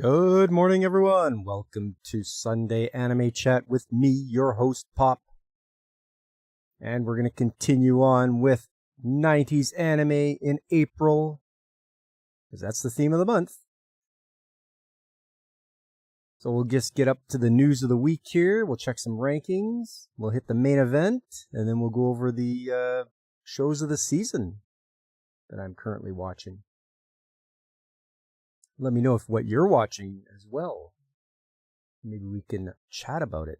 Good morning, everyone. Welcome to Sunday Anime Chat with me, your host, Pop. And we're going to continue on with 90s anime in April, because that's the theme of the month. So we'll just get up to the news of the week here. We'll check some rankings. We'll hit the main event, and then we'll go over the shows of the season that I'm currently watching. Let me know if what you're watching as well. Maybe we can chat about it.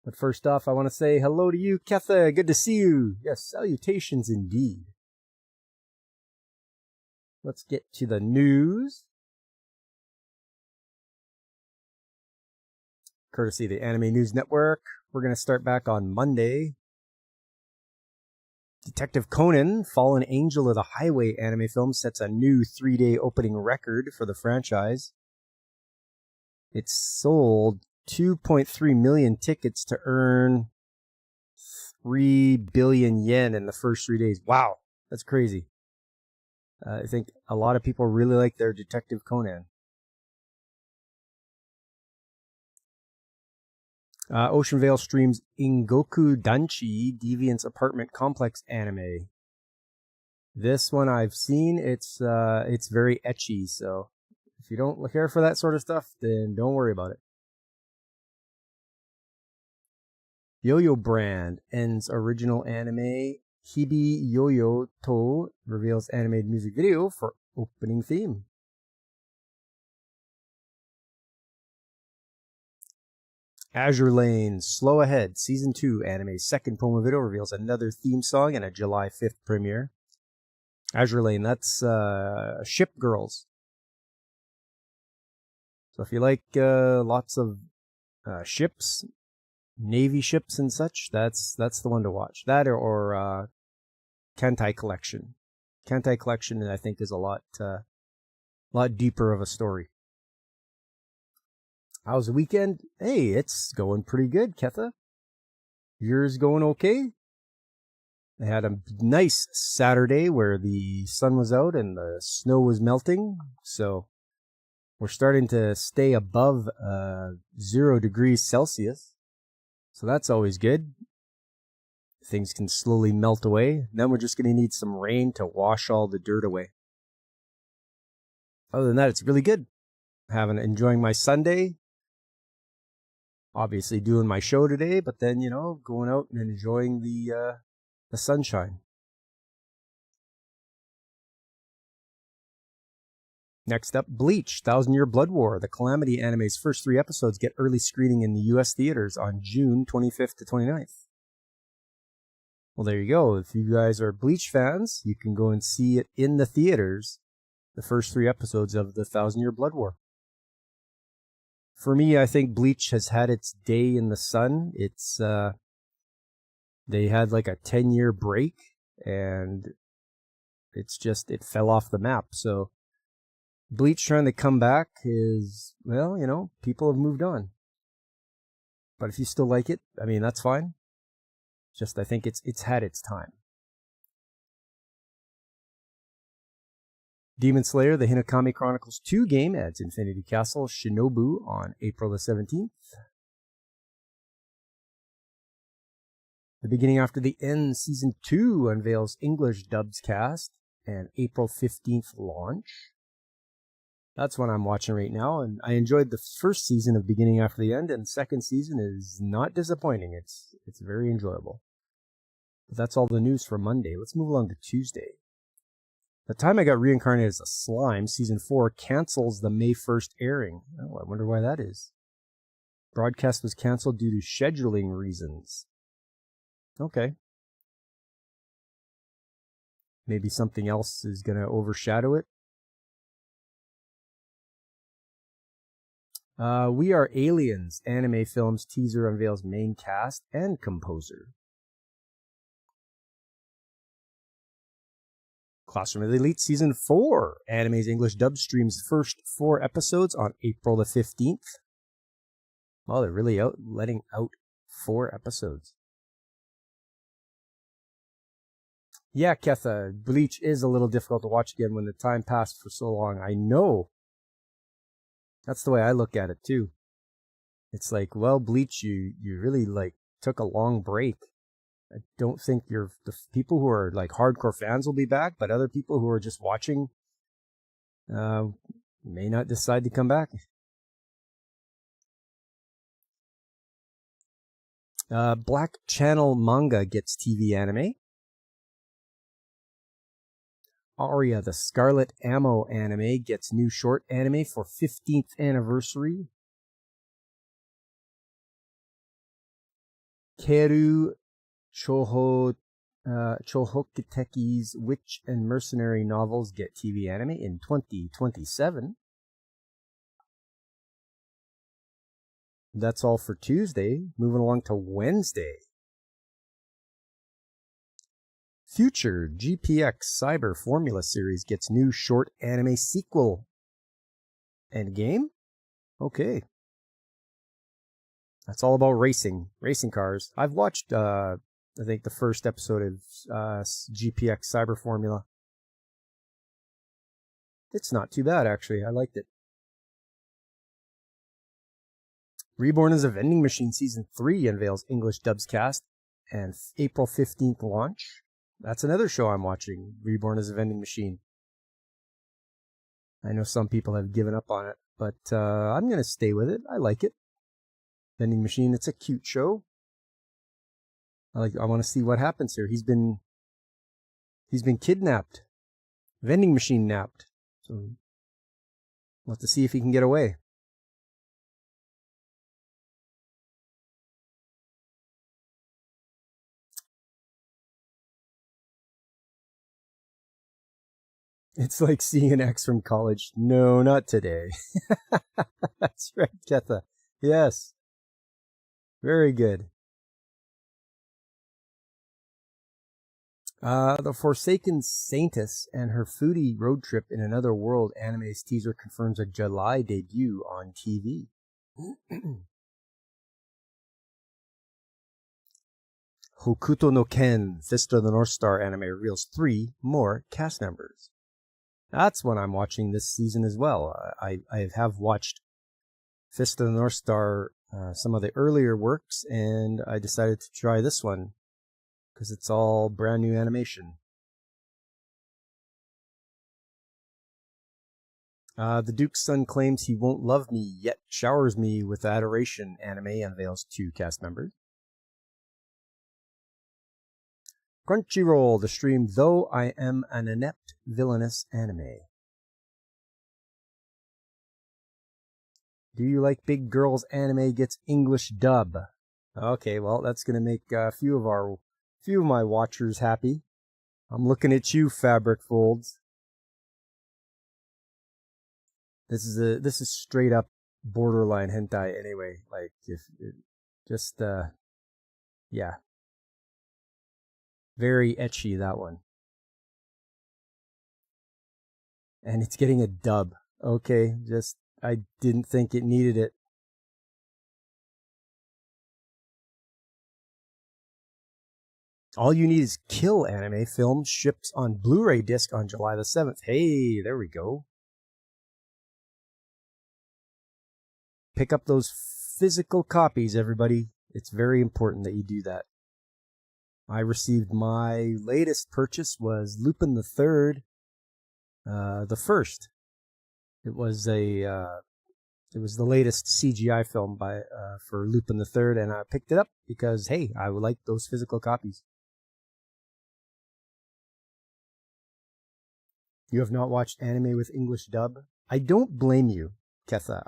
But first off, I want to say hello to you, Ketha. Good to see you. Yes, salutations indeed. Let's get to the news. Courtesy of the Anime News Network. We're going to start back on Monday. Detective Conan, Fallen Angel of the Highway anime film, sets a new 3-day opening record for the franchise. It sold 2.3 million tickets to earn 3 billion yen in the first 3 days. Wow, that's crazy. I think a lot of people really like their Detective Conan. Ocean Vale streams Ingoku Danchi, Deviant's Apartment Complex anime. This one I've seen. It's very ecchi, so if you don't care for that sort of stuff, then don't worry about it. Yo-Yo Brand ends original anime Hibi Yo-Yo To reveals animated music video for opening theme. Azure Lane, Slow Ahead, Season 2 anime's second promo video reveals another theme song and a July 5th premiere. Azure Lane, that's Ship Girls. So if you like lots of ships, Navy ships and such, that's the one to watch. That or Kantai Collection. Kantai Collection, I think, is a lot deeper of a story. How's the weekend? Hey, it's going pretty good, Ketha. Yours going okay? I had a nice Saturday where the sun was out and the snow was melting. So we're starting to stay above 0 degrees Celsius. So that's always good. Things can slowly melt away. Then we're just going to need some rain to wash all the dirt away. Other than that, it's really good. Enjoying my Sunday. Obviously doing my show today, but then, going out and enjoying the sunshine. Next up, Bleach, 1,000-Year Blood War. The Calamity anime's first 3 episodes get early screening in the U.S. theaters on June 25th to 29th. Well, there you go. If you guys are Bleach fans, you can go and see it in the theaters, the first 3 episodes of the 1,000-Year Blood War. For me, I think Bleach has had its day in the sun. It's they had like a 10-year break, and it fell off the map. So Bleach trying to come back is, people have moved on. But if you still like it, that's fine. Just I think it's had its time. Demon Slayer, the Hinokami Chronicles 2 game adds Infinity Castle Shinobu on April the 17th. The Beginning After the End Season 2 unveils English dubs cast and April 15th launch. That's what I'm watching right now, and I enjoyed the first season of Beginning After the End, and the second season is not disappointing. It's very enjoyable. But that's all the news for Monday. Let's move along to Tuesday. The Time I Got Reincarnated as a Slime, Season 4, cancels the May 1st airing. Oh, I wonder why that is. Broadcast was canceled due to scheduling reasons. Okay. Maybe something else is going to overshadow it. We Are Aliens anime film's teaser unveils main cast and composer. Classroom of the Elite Season 4. Anime's English dub streams first 4 episodes on April the 15th. Well, they're really letting out 4 episodes. Yeah, Ketha, Bleach is a little difficult to watch again when the time passed for so long. I know. That's the way I look at it too. It's like, well, Bleach, you really like took a long break. I don't think the people who are like hardcore fans will be back, but other people who are just watching may not decide to come back. Black Channel Manga gets TV anime. Aria, the Scarlet Ammo anime, gets new short anime for 15th anniversary. Keru Chohokuteki's Witch and Mercenary novels get TV anime in 2027. That's all for Tuesday. Moving along to Wednesday. Future GPX Cyber Formula series gets new short anime sequel. Endgame? Okay. That's all about racing cars. I've watched, I think, the first episode of GPX Cyber Formula. It's not too bad, actually. I liked it. Reborn as a Vending Machine Season 3 unveils English dubs cast and April 15th launch. That's another show I'm watching, Reborn as a Vending Machine. I know some people have given up on it, but I'm going to stay with it. I like it. Vending Machine, it's a cute show. I want to see what happens here. He's been kidnapped. Vending machine napped. So we'll have to see if he can get away. It's like seeing an ex from college. No, not today. That's right, Ketha. Yes. Very good. The Forsaken Saintess and her foodie road trip in another world anime's teaser confirms a July debut on TV. Hokuto no Ken, Fist of the North Star anime reveals 3 more cast members. That's what I'm watching this season as well. I have watched Fist of the North Star, some of the earlier works, and I decided to try this one because it's all brand new animation. The Duke's son claims he won't love me, yet showers me with adoration. Anime unveils 2 cast members. Crunchyroll, the stream Though I Am an Inept Villainous Anime. Do You Like Big Girls anime gets English dub. Okay, well, that's going to make a few of my watchers happy. I'm looking at you, Fabric Folds. This is straight up borderline hentai anyway. Like, yeah. Very ecchi, that one. And it's getting a dub. Okay, I didn't think it needed it. All You Need Is Kill anime film ships on Blu-ray disc on July the 7th. Hey, there we go. Pick up those physical copies, everybody. It's very important that you do that. I received my latest purchase was Lupin the Third, the first. It was the latest CGI film for Lupin the Third, and I picked it up because hey, I would like those physical copies. You have not watched anime with English dub? I don't blame you, Ketha.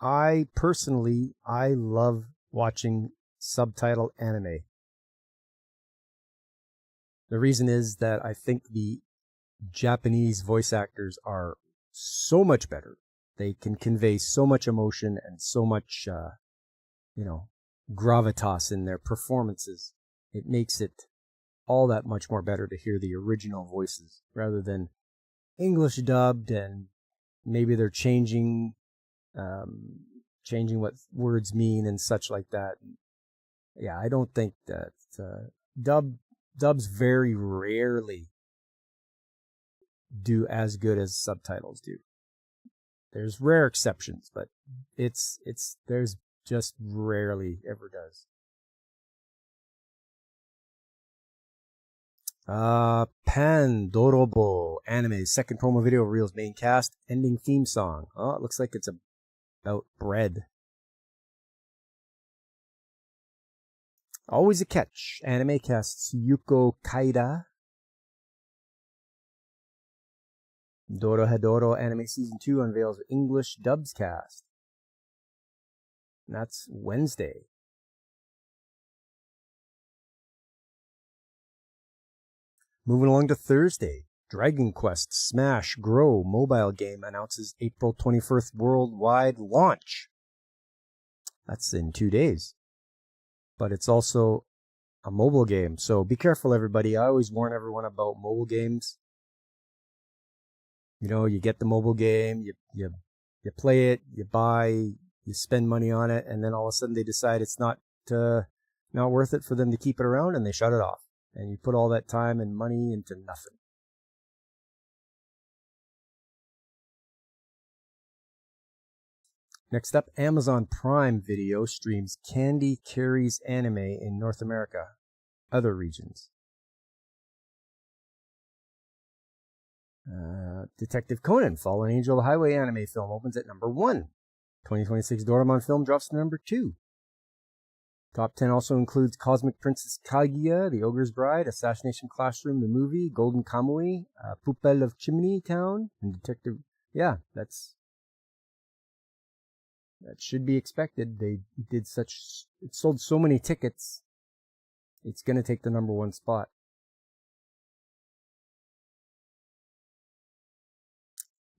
I personally love watching subtitled anime. The reason is that I think the Japanese voice actors are so much better. They can convey so much emotion and so much, gravitas in their performances. It makes it all that much more better to hear the original voices rather than English dubbed, and maybe they're changing what words mean and such like that. Yeah, I don't think that dubs very rarely do as good as subtitles do. There's rare exceptions, but there's just rarely ever does. Pandorobo Anime's second promo video reveals main cast, ending theme song. Oh, it looks like it's about bread. Always a catch. Anime casts Yuko Kaida. Dorohedoro Anime Season 2 unveils English dubs cast. And that's Wednesday. Moving along to Thursday. Dragon Quest Smash Grow mobile game announces April 21st worldwide launch. That's in 2 days. But it's also a mobile game, so be careful, everybody. I always warn everyone about mobile games. You know, you get the mobile game, you play it, you buy, you spend money on it, and then all of a sudden they decide it's not worth it for them to keep it around, and they shut it off. And you put all that time and money into nothing. Next up, Amazon Prime Video streams Candy Carries anime in North America, other regions. Detective Conan, Fallen Angel Highway anime film opens at number 1. 2026 Doraemon film drops to number 2. Top 10 also includes Cosmic Princess Kaguya, The Ogre's Bride, Assassination Classroom, the movie, Golden Kamui, Poupelle of Chimney Town, and Detective... Yeah, that should be expected. It sold so many tickets, it's going to take the number 1 spot.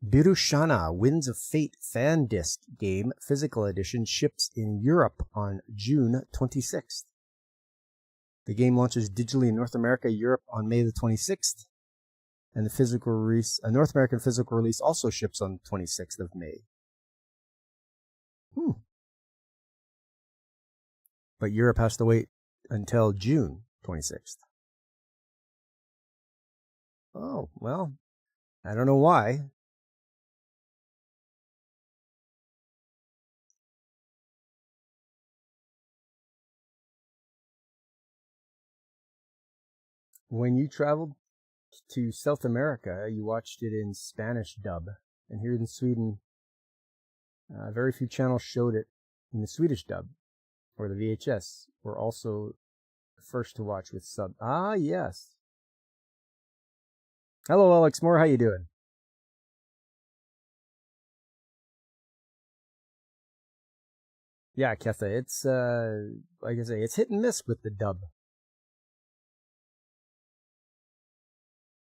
Birushana Winds of Fate fan disc game physical edition ships in Europe on June 26th. The game launches digitally in North America, Europe on May the 26th, and the physical release, a North American physical release, also ships on the 26th of May. But Europe has to wait until June 26th. Oh, well, I don't know why. When you traveled to South America, you watched it in Spanish dub. And here in Sweden, very few channels showed it in the Swedish dub, or the VHS, were also the first to watch with sub. Ah, yes. Hello, Alex Moore. How you doing? Yeah, Ketha, it's, like I say, it's hit and miss with the dub.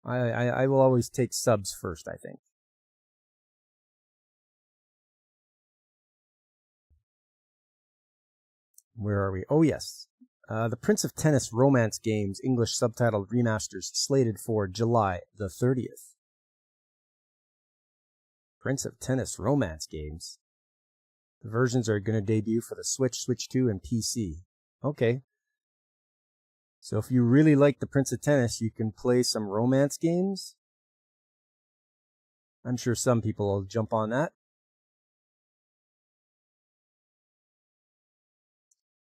I will always take subs first, I think. Where are we? Oh, yes. The Prince of Tennis romance games, English subtitled remasters, slated for July the 30th. Prince of Tennis romance games. The versions are going to debut for the Switch, Switch 2, and PC. Okay. So if you really like the Prince of Tennis, you can play some romance games. I'm sure some people will jump on that.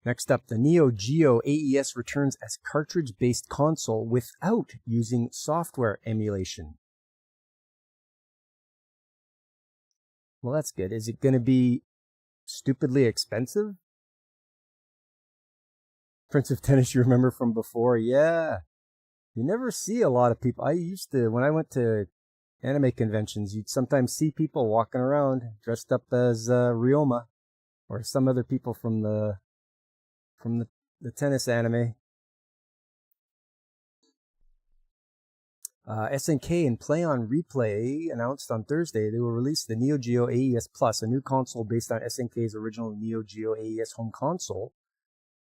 Next up, the Neo Geo AES returns as cartridge-based console without using software emulation. Well, that's good. Is it going to be stupidly expensive? Prince of Tennis, you remember from before? Yeah. You never see a lot of people. I used to, when I went to anime conventions, you'd sometimes see people walking around dressed up as Ryoma or some other people from the tennis anime. SNK and Play on Replay announced on Thursday they will release the Neo Geo AES Plus, a new console based on SNK's original Neo Geo AES home console,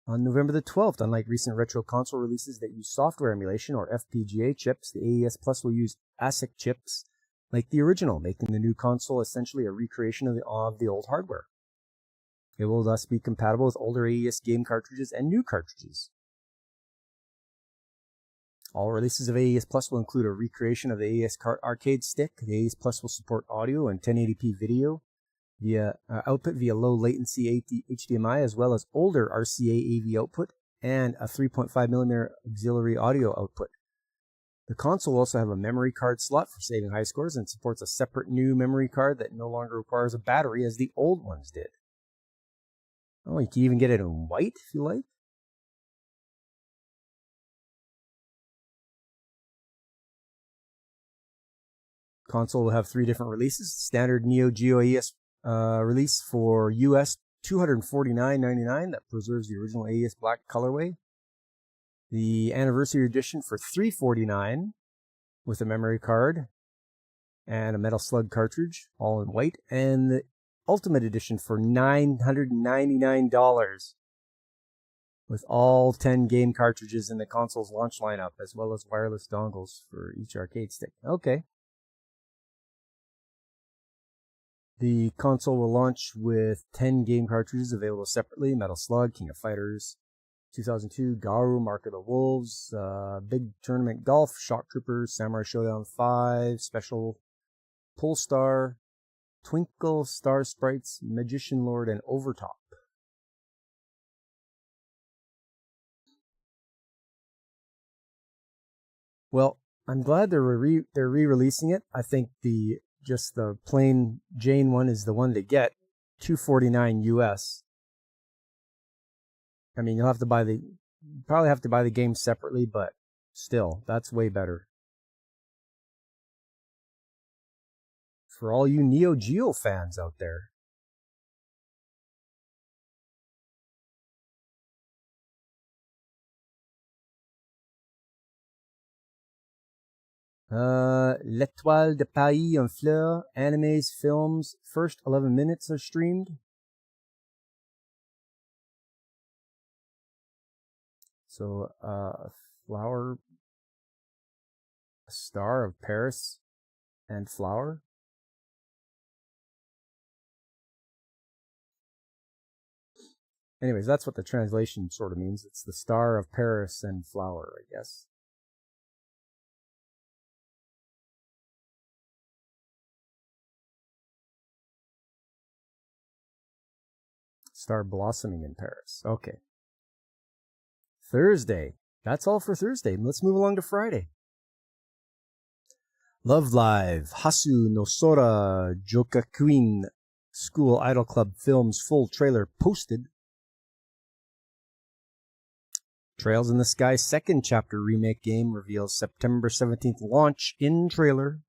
on November the 12th. Unlike recent retro console releases that use software emulation or FPGA chips, the AES Plus will use ASIC chips like the original, making the new console essentially a recreation of the old hardware. It will thus be compatible with older AES game cartridges and new cartridges. All releases of AES Plus will include a recreation of the AES arcade stick. The AES Plus will support audio and 1080p video via output via low latency HDMI, as well as older RCA AV output and a 3.5mm auxiliary audio output. The console will also have a memory card slot for saving high scores and supports a separate new memory card that no longer requires a battery as the old ones did. Oh, you can even get it in white if you like. Console will have 3 different releases. Standard Neo Geo AES release for US $249.99 that preserves the original AES black colorway. The anniversary edition for $349 with a memory card and a Metal Slug cartridge, all in white. And the Ultimate Edition for $999 with all 10 game cartridges in the console's launch lineup, as well as wireless dongles for each arcade stick. Okay. The console will launch with 10 game cartridges available separately: Metal Slug, King of Fighters, 2002, Garou, Mark of the Wolves, Big Tournament Golf, Shock Troopers, Samurai Showdown 5, Special, Polestar, Twinkle, Star Sprites, Magician Lord, and Overtop. Well, I'm glad they're re-releasing it. I think the plain Jane one is the one to get. $249 US. I mean, you'll probably have to buy the game separately, but still, that's way better. For all you Neo Geo fans out there. L'Étoile de Paris en Fleurs, animes, films, first 11 minutes are streamed. So, Flower, a Star of Paris, and Flower. Anyways, that's what the translation sort of means. It's the Star of Paris and Flower, I guess. Star blossoming in Paris. Okay. Thursday. That's all for Thursday. Let's move along to Friday. Love Live, Hasu no Sora Jokakuin School Idol Club Films full trailer posted. Trails in the Sky second chapter remake game reveals September 17th launch in trailer.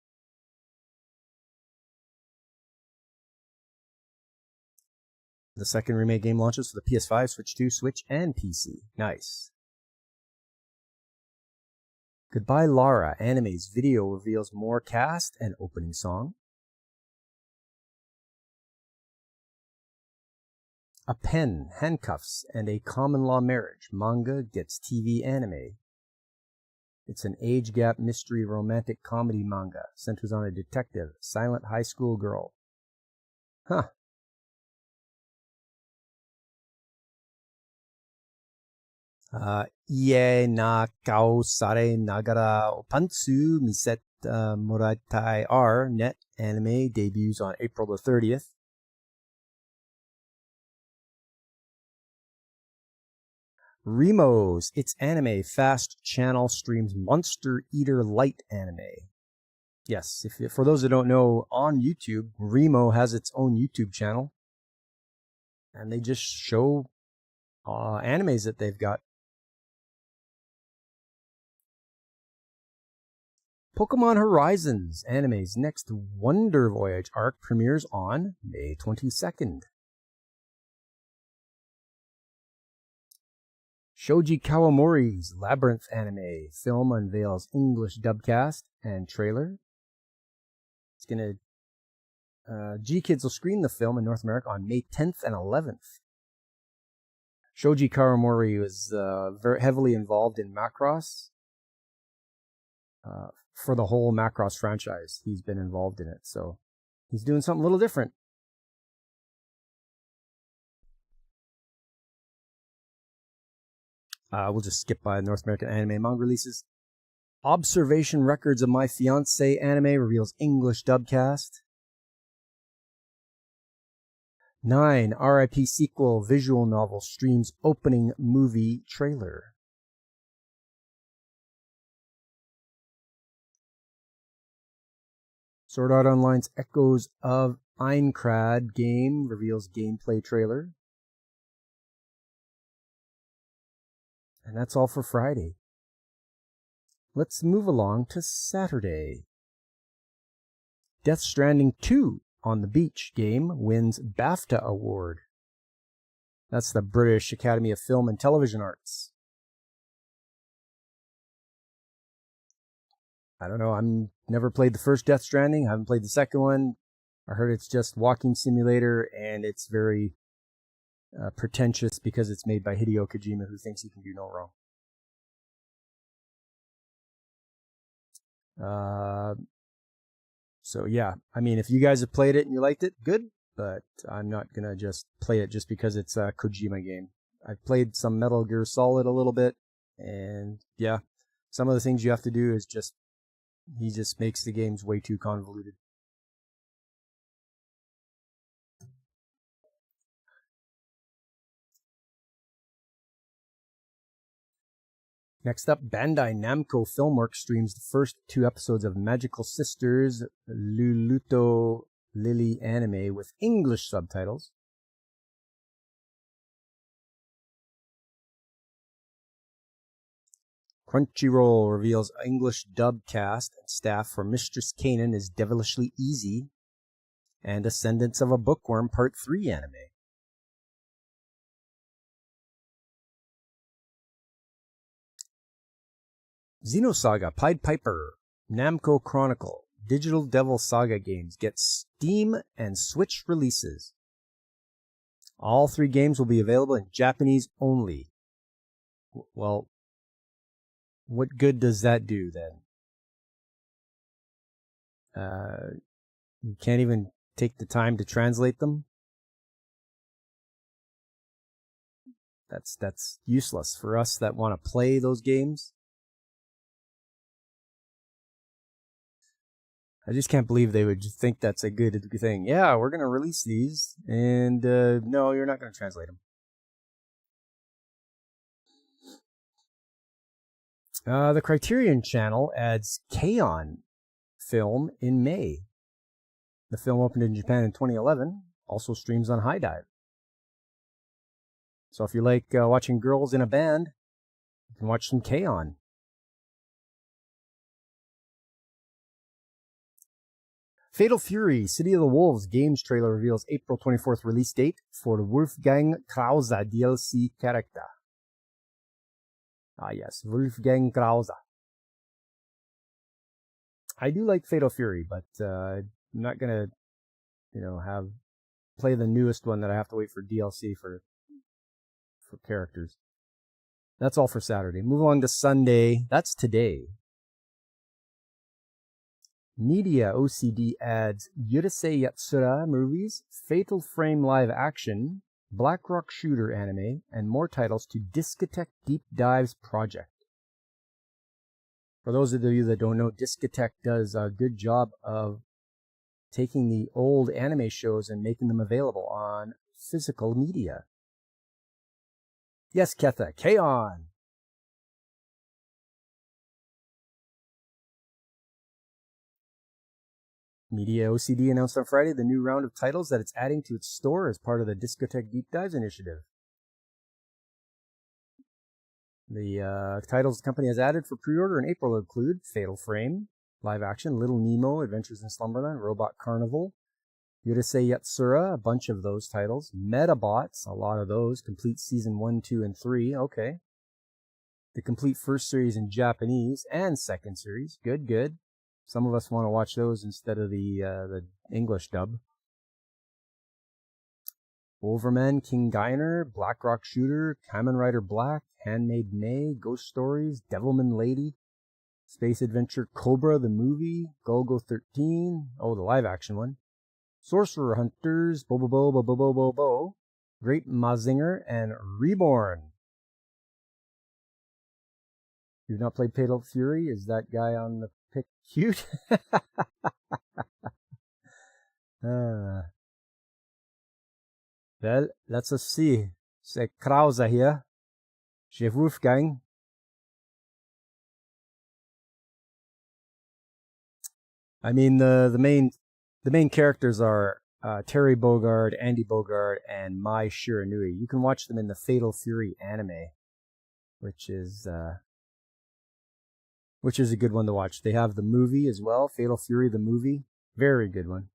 The second remake game launches for the PS5, Switch 2, Switch, and PC. Nice. Goodbye Lara Anime's video reveals more cast and opening song. A Pen, Handcuffs, and a Common Law Marriage manga gets TV anime. It's an age gap mystery romantic comedy manga. Centers on a detective, silent high school girl. Huh. Ie na kao sare nagara opantsu miset moratai R net anime debuts on April the 30th. Remo's It's Anime Fast channel streams Monster Eater Light anime. Yes, for those that don't know, on YouTube, Remo has its own YouTube channel. And they just show animes that they've got. Pokemon Horizons anime's next Wonder Voyage arc premieres on May 22nd. Shoji Kawamori's Labyrinth anime film unveils English dubcast and trailer. It's gonna G-Kids will screen the film in North America on May 10th and 11th. Shoji Kawamori was very heavily involved in Macross. For the whole Macross franchise, he's been involved in it, so he's doing something a little different. We'll just skip by North American anime manga releases. Observation Records of My Fiancé anime reveals English dubcast. 9. RIP sequel visual novel streams opening movie trailer. Sword Art Online's Echoes of Aincrad game reveals gameplay trailer. And that's all for Friday. Let's move along to Saturday. Death Stranding 2 on the Beach game wins BAFTA award. That's the British Academy of Film and Television Arts. I don't know, I've never played the first Death Stranding, I haven't played the second one. I heard it's just walking simulator and it's very pretentious because it's made by Hideo Kojima, who thinks he can do no wrong. So yeah, I mean, if you guys have played it and you liked it, good, but I'm not gonna just play it just because it's a Kojima game. I've played some Metal Gear Solid a little bit, and yeah, some of the things you have to do is just, he just makes the games way too convoluted. Next up, Bandai Namco Filmworks streams the first 2 episodes of Magical Sisters Luluto Lily anime with English subtitles. Crunchyroll reveals English dub cast and staff for Mistress Kanan is Devilishly Easy and Ascendants of a Bookworm Part 3 anime. Xenosaga Pied Piper Namco Chronicle Digital Devil Saga games get Steam and Switch releases. All 3 games will be available in Japanese only. Well, what good does that do then? You can't even take the time to translate them? That's useless for us that want to play those games. I just can't believe they would think that's a good thing. Yeah, we're going to release these, and no, you're not going to translate them. The Criterion Channel adds K-On! Film in May. The film opened in Japan in 2011, also streams on High Dive. So if you like watching girls in a band, you can watch some K-On! Fatal Fury, City of the Wolves games trailer reveals April 24th release date for the Wolfgang Krause DLC character. Ah yes, Wolfgang Krause. I do like Fatal Fury, but I'm not gonna, play the newest one that I have to wait for DLC for characters. That's all for Saturday. Move on to Sunday. That's today. Media OCD adds Yurusei Yatsura movies, Fatal Frame live action, Blackrock Shooter anime, and more titles to Discotheque Deep Dives project. For those of you that don't know, Discotheque does a good job of taking the old anime shows and making them available on physical media. Yes, Ketha, K-On! Media OCD announced on Friday the new round of titles that it's adding to its store as part of the Discotheque Deep Dives initiative. The titles the company has added for pre-order in April include Fatal Frame, live action, Little Nemo, Adventures in Slumberland, Robot Carnival, Yurusei Yatsura, a bunch of those titles, Metabots, a lot of those, complete season 1, 2, and 3, okay. The complete first series in Japanese and second series, good. Some of us want to watch those instead of the English dub. Wolverman, King Geiner, Blackrock Shooter, Kamen Rider Black, Handmaid May, Ghost Stories, Devilman Lady, Space Adventure Cobra the movie, Golgo 13, the live action one, Sorcerer Hunters, Bo, Great Mazinger, and Reborn. You've not played Fatal Fury? Is that guy on the pic cute? Well, let's us see. C'est Krause here. J'ai Wolfgang. I mean, the main characters are Terry Bogard, Andy Bogard, and Mai Shiranui. You can watch them in the Fatal Fury anime, which is a good one to watch. They have the movie as well, Fatal Fury the movie. Very good one.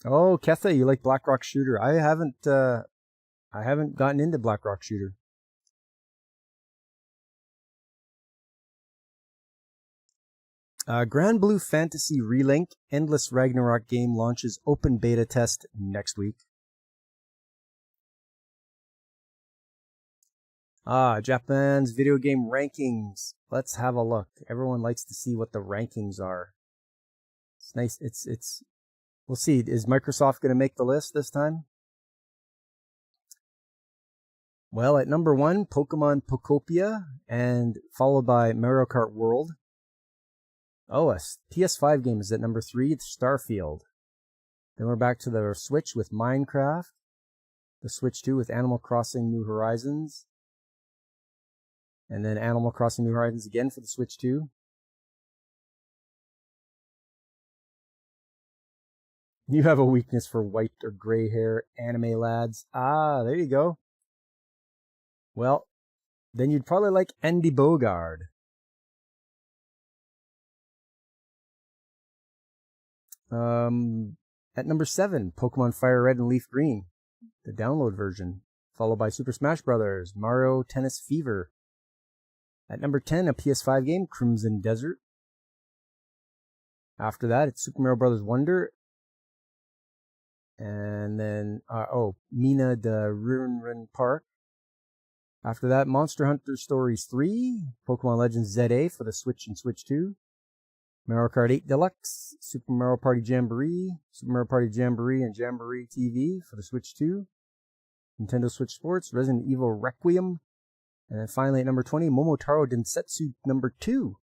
Oh, Ketha, you like Black Rock Shooter? I haven't gotten into Black Rock Shooter. Grand Blue Fantasy Relink Endless Ragnarok game launches open beta test next week. Japan's video game rankings. Let's have a look. Everyone likes to see what the rankings are. It's nice. It's. We'll see. Is Microsoft going to make the list this time? Well, at number 1, Pokemon Pokopia, and followed by Mario Kart World. Oh, a PS5 game is at number 3, it's Starfield. Then we're back to the Switch with Minecraft. The Switch 2 with Animal Crossing New Horizons. And then Animal Crossing New Horizons again for the Switch 2. You have a weakness for white or gray hair anime lads. Ah, there you go. Well, then you'd probably like Andy Bogard. At number 7, Pokemon Fire Red and Leaf Green, the download version, followed by Super Smash Bros., Mario Tennis Fever. At number 10, a PS5 game, Crimson Desert. After that, it's Super Mario Bros. Wonder. And then, Mina de Run Park. After that, Monster Hunter Stories 3, Pokemon Legends ZA for the Switch and Switch 2. Mario Kart 8 Deluxe, Super Mario Party Jamboree, Super Mario Party Jamboree and Jamboree TV for the Switch 2. Nintendo Switch Sports, Resident Evil Requiem. And then finally at number 20, Momotaro Densetsu number 2.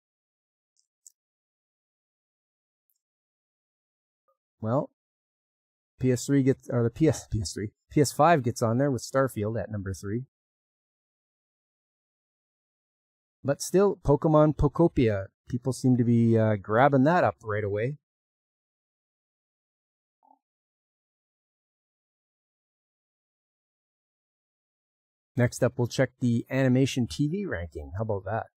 Well, PS5 gets on there with Starfield at number 3. But still, Pokemon Pokopia. People seem to be grabbing that up right away. Next up, we'll check the animation TV ranking. How about that?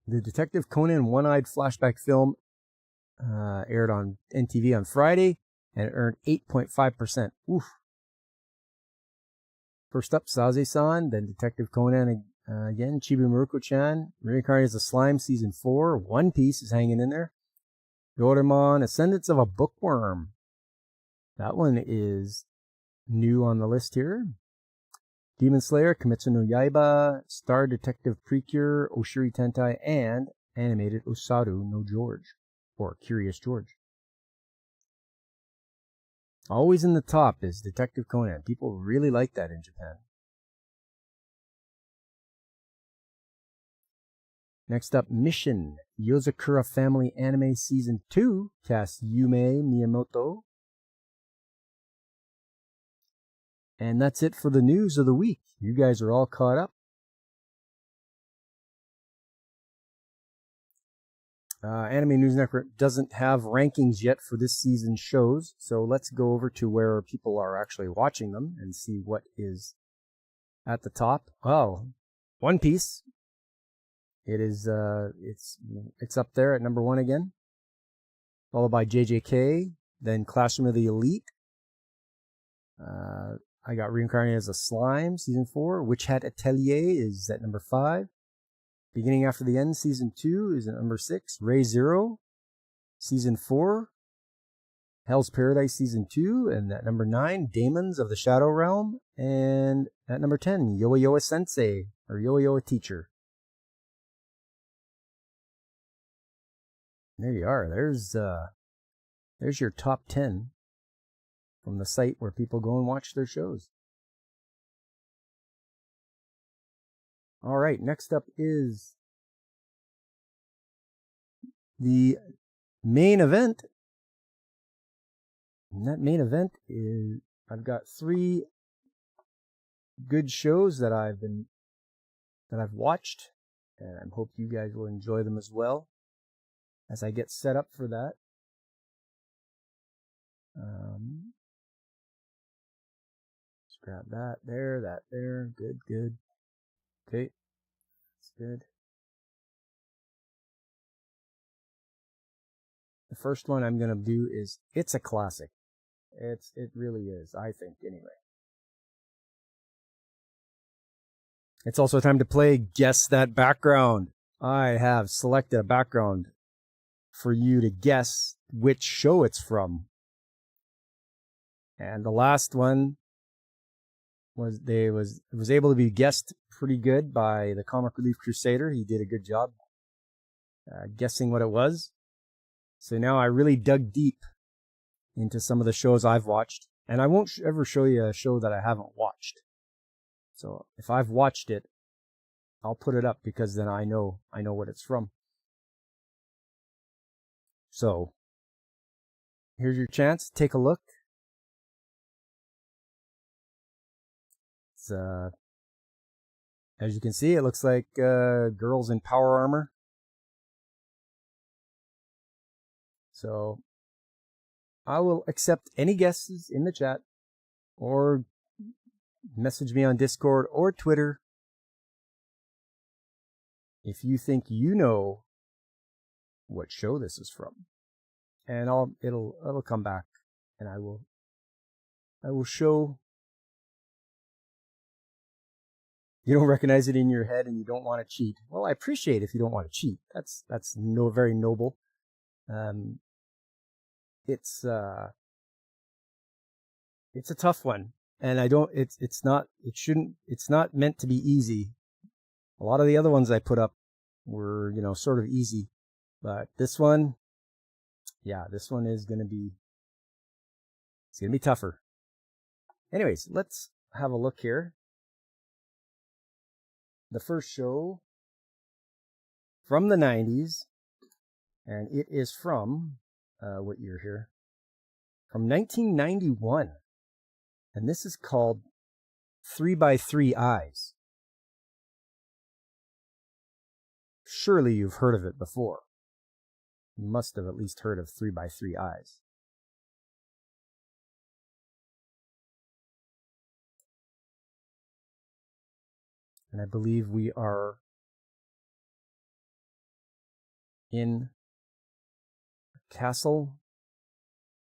The Detective Conan One-Eyed flashback film aired on NTV on Friday and it earned 8.5%. Oof. First up, Saze-san, then Detective Conan again, Chibi Maruko-chan, reincarnated as a Slime Season 4, One Piece is hanging in there, Doraemon, Ascendance of a Bookworm. That one is new on the list here. Demon Slayer, Kimetsu no Yaiba, Star Detective Precure, Oshiri Tentai, and animated Osaru no George, or Curious George. Always in the top is Detective Conan. People really like that in Japan. Next up, Mission, Yozakura Family Anime Season 2, cast Yume Miyamoto. And that's it for the news of the week. You guys are all caught up. Anime News Network doesn't have rankings yet for this season's shows, so let's go over to where people are actually watching them and see what is at the top. Oh, One Piece. It is it's up there at number 1 again, followed by JJK, then Classroom of the Elite. I got reincarnated as a Slime, Season 4. Witch Hat Atelier is at number 5. Beginning After the End, Season 2 is at number 6. Ray Zero, Season 4. Hell's Paradise, Season 2. And at number 9, Daemons of the Shadow Realm. And at number 10, Yoa Yoa Sensei, or Yoa Yoa Teacher. There you are. There's your top 10 from the site where people go and watch their shows. All right, next up is the main event. And that main event is, I've got 3 good shows that I've watched, and I hope you guys will enjoy them as well as I get set up for that. Just grab that there, good. Okay, that's good. The first one I'm gonna do is, it's a classic. It really is, I think, anyway. It's also time to play Guess That Background. I have selected a background for you to guess which show it's from. And the last one was able to be guessed pretty good by the Comic Relief Crusader. He did a good job guessing what it was. So now I really dug deep into some of the shows I've watched, and I won't ever show you a show that I haven't watched. So if I've watched it, I'll put it up, because then I know what it's from. So here's your chance. Take a look. It's, as you can see, it looks like girls in power armor. So I will accept any guesses in the chat, or message me on Discord or Twitter if you think you know what show this is from. And it'll come back, and I will show. You don't recognize it in your head and you don't want to cheat. Well, I appreciate if you don't want to cheat. That's very noble. It's a tough one, and it's not meant to be easy. A lot of the other ones I put up were, sort of easy, but this one is going to be tougher. Anyways, let's have a look here. The first show from the 90s, and it is from, what year here? From 1991. And this is called 3x3 Eyes. Surely you've heard of it before. You must have at least heard of 3x3 Eyes. And I believe we are in a castle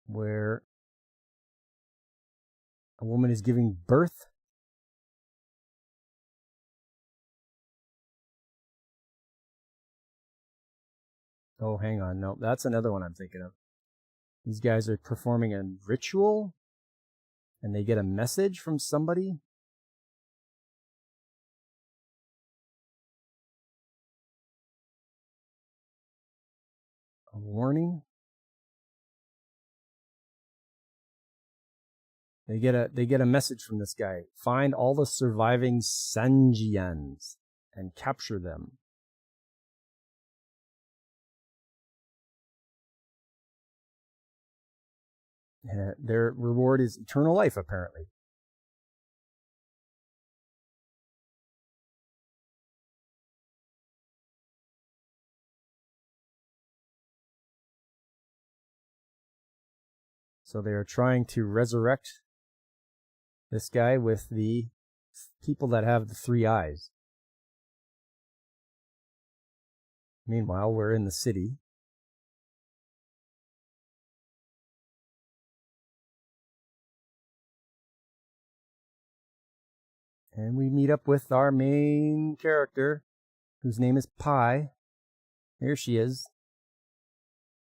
where a woman is giving birth. Oh, hang on. No, that's another one I'm thinking of. These guys are performing a ritual, and they get a message from somebody. A warning. They get a message from this guy. Find all the surviving Sanjians and capture them. Their reward is eternal life, apparently. So they are trying to resurrect this guy with the people that have the 3 eyes. Meanwhile, we're in the city. And we meet up with our main character, whose name is Pi. Here she is.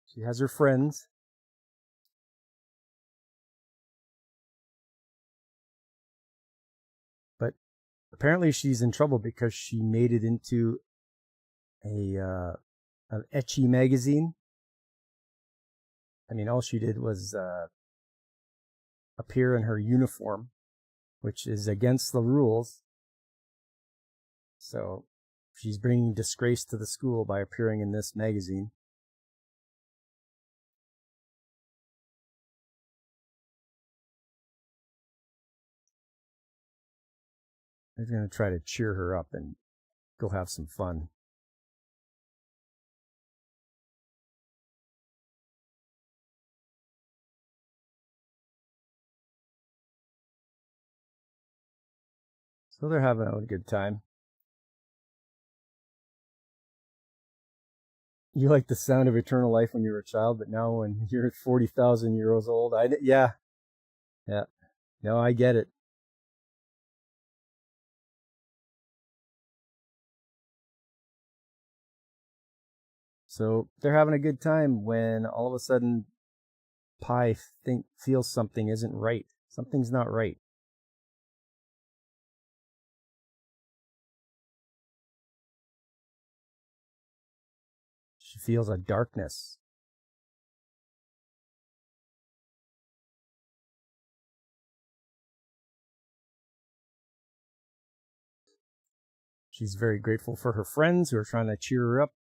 She has her friends. But apparently she's in trouble because she made it into an ecchi magazine. I mean, all she did was appear in her uniform, which is against the rules. So she's bringing disgrace to the school by appearing in this magazine. They're going to try to cheer her up and go have some fun. So they're having a good time. You like the sound of eternal life when you were a child, but now when you're 40,000 years old, yeah. No, I get it. So they're having a good time when all of a sudden Pi feels something isn't right. Something's not right. She feels a darkness. She's very grateful for her friends who are trying to cheer her up.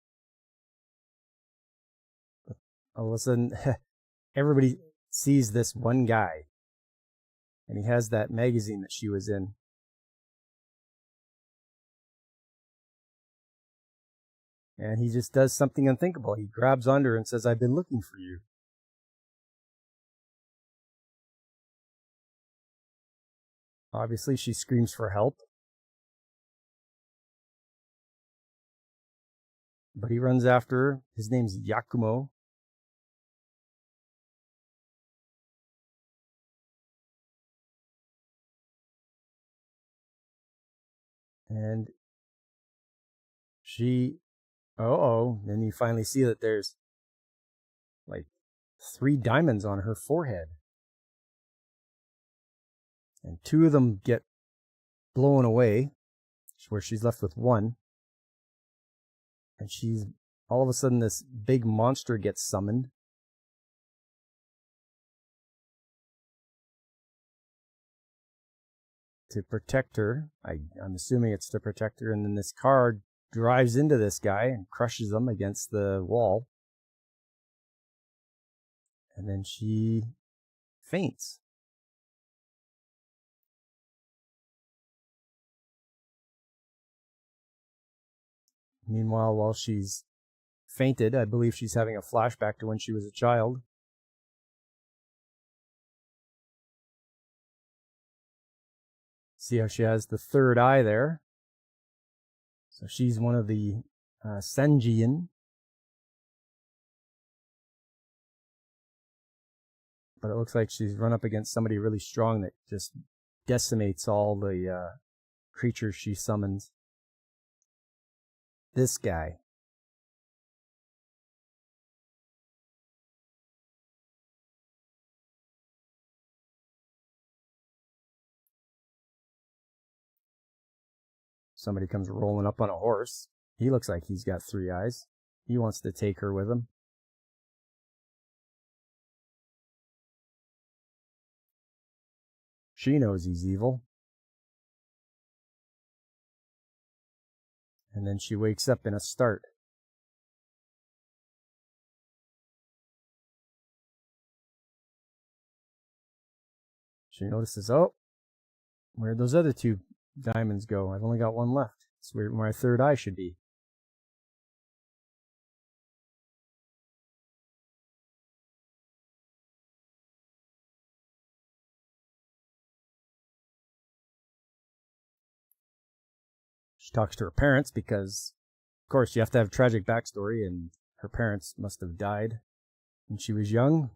All of a sudden, everybody sees this one guy, and he has that magazine that she was in. And he just does something unthinkable. He grabs onto her and says, "I've been looking for you." Obviously, she screams for help. But he runs after her. His name's Yakumo. And she, then you finally see that there's like 3 diamonds on her forehead. And 2 of them get blown away, where she's left with 1. And all of a sudden, this big monster gets summoned. To protect her. I'm assuming it's to protect her. And then this car drives into this guy and crushes him against the wall. And then she faints. Meanwhile, while she's fainted, I believe she's having a flashback to when she was a child. See how she has the 3rd eye there? So she's one of the Senjian. But it looks like she's run up against somebody really strong that just decimates all the creatures she summons. This guy. Somebody comes rolling up on a horse. He looks like he's got 3 eyes. He wants to take her with him. She knows he's evil. And then she wakes up in a start. She notices, where'd those other 2 diamonds go? I've only got 1 left. It's where my 3rd eye should be. She talks to her parents because, of course, you have to have a tragic backstory, and her parents must have died when she was young.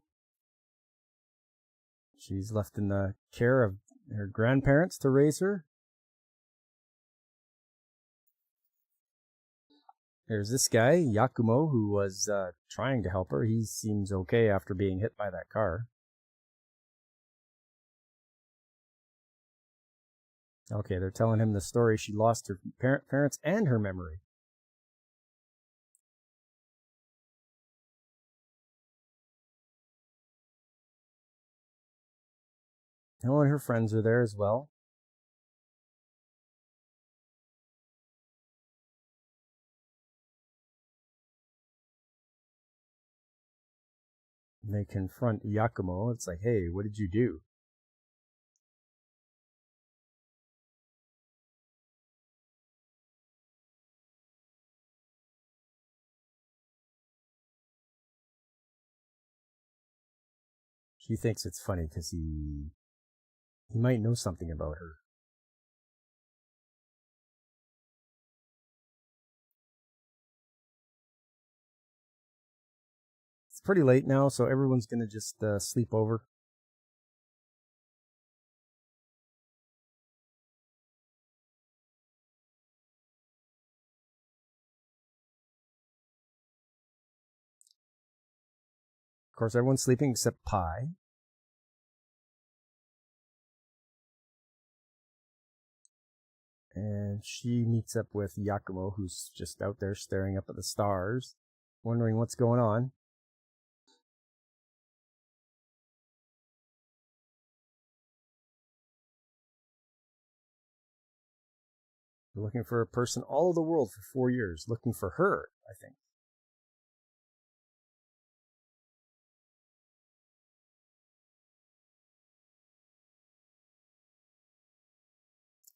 She's left in the care of her grandparents to raise her. There's this guy, Yakumo, who was trying to help her. He seems okay after being hit by that car. Okay, they're telling him the story. She lost her parents and her memory. Oh, and her friends are there as well. And they confront Yakumo. It's like, hey, what did you do? She thinks it's funny because he might know something about her. It's pretty late now, so everyone's going to just sleep over. Of course, everyone's sleeping except Pai. And she meets up with Yakumo, who's just out there staring up at the stars, wondering what's going on. We're looking for a person all over the world for 4 years, looking for her, I think.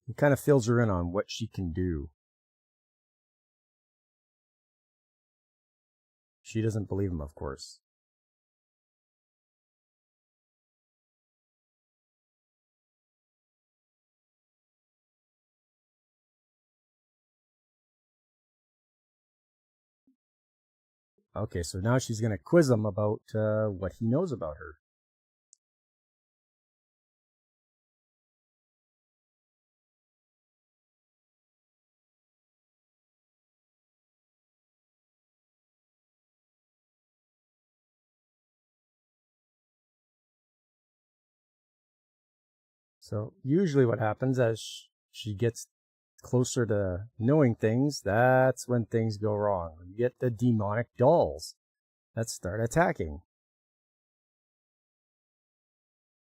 He kind of fills her in on what she can do. She doesn't believe him, of course. Okay, so now she's going to quiz him about what he knows about her. So usually what happens as she gets closer to knowing things, that's when things go wrong. You get the demonic dolls that start attacking.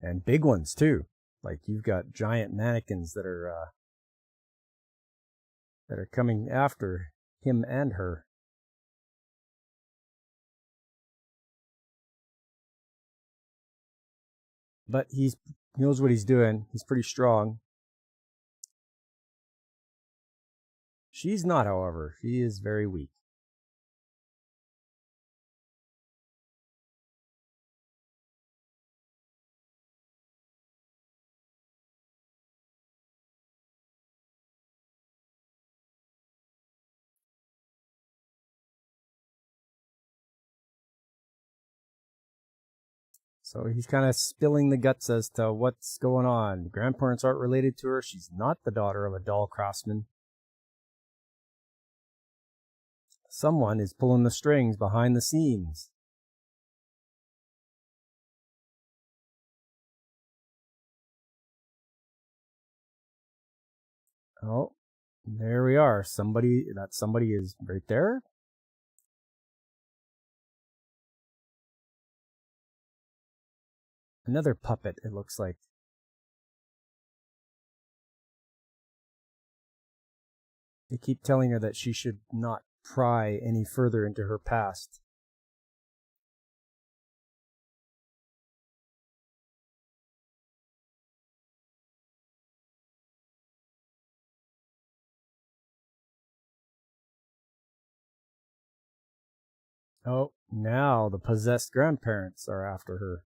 And big ones too. Like you've got giant mannequins that are coming after him and her. But he knows what he's doing. He's pretty strong. She's not, however. She is very weak. So he's kind of spilling the guts as to what's going on. Grandparents aren't related to her. She's not the daughter of a doll craftsman. Someone is pulling the strings behind the scenes. Oh, there we are. Somebody is right there. Another puppet, it looks like. They keep telling her that she should not pry any further into her past. Oh, now the possessed grandparents are after her.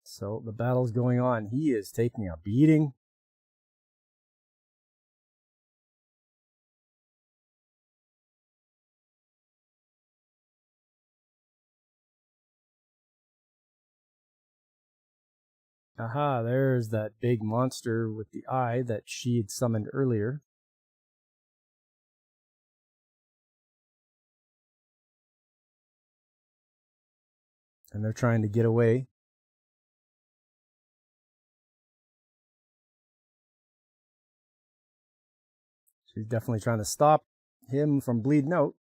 So the battle's going on. He is taking a beating. Aha, there's that big monster with the eye that she had summoned earlier. And they're trying to get away. She's definitely trying to stop him from bleeding out.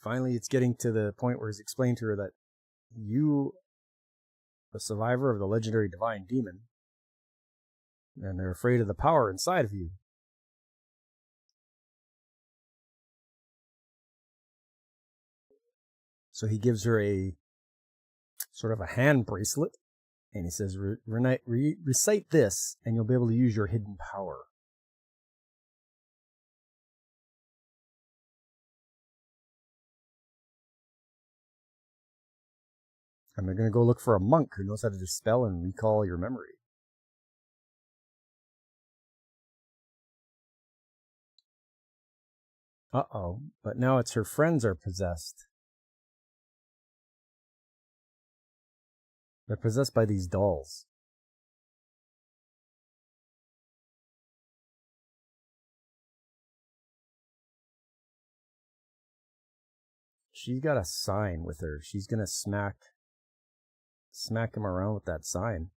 Finally, it's getting to the point where he's explained to her that you, the survivor of the legendary divine demon, and they're afraid of the power inside of you. So he gives her a sort of a hand bracelet, and he says, recite this, and you'll be able to use your hidden power. And they're going to go look for a monk who knows how to dispel and recall your memory. Uh-oh, but now it's her friends are possessed. They're possessed by these dolls. She's got a sign with her. She's going to smack him around with that sign.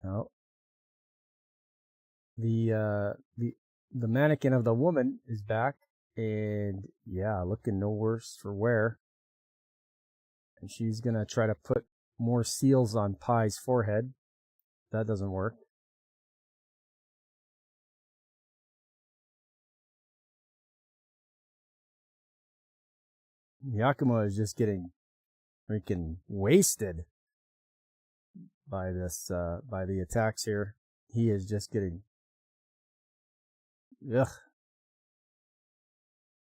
Now, the mannequin of the woman is back, and yeah, looking no worse for wear. And she's gonna try to put more seals on Pie's forehead. That doesn't work. Yakima is just getting freaking wasted by this, by the attacks here. He is just getting, ugh.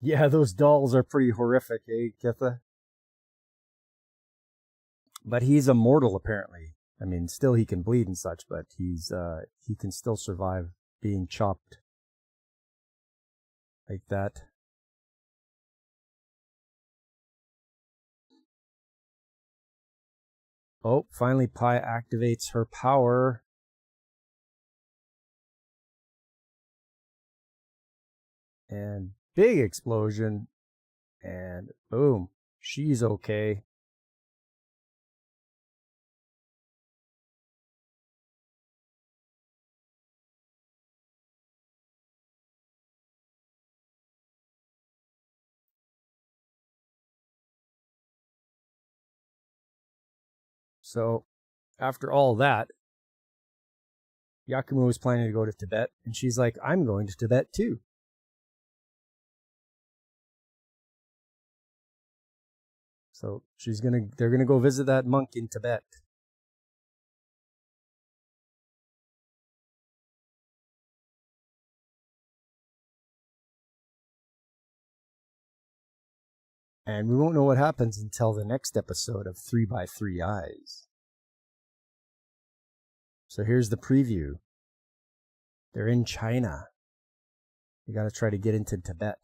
Yeah, those dolls are pretty horrific, eh, Kitha? But he's immortal, apparently. I mean, still he can bleed and such, but he can still survive being chopped like that. Oh, finally Pie activates her power. And big explosion. And boom, she's okay. So, after all that, Yakumo was planning to go to Tibet, and she's like, I'm going to Tibet too. So they're gonna go visit that monk in Tibet. And we won't know what happens until the next episode of 3x3 Eyes. So here's the preview. They're in China. You gotta try to get into Tibet.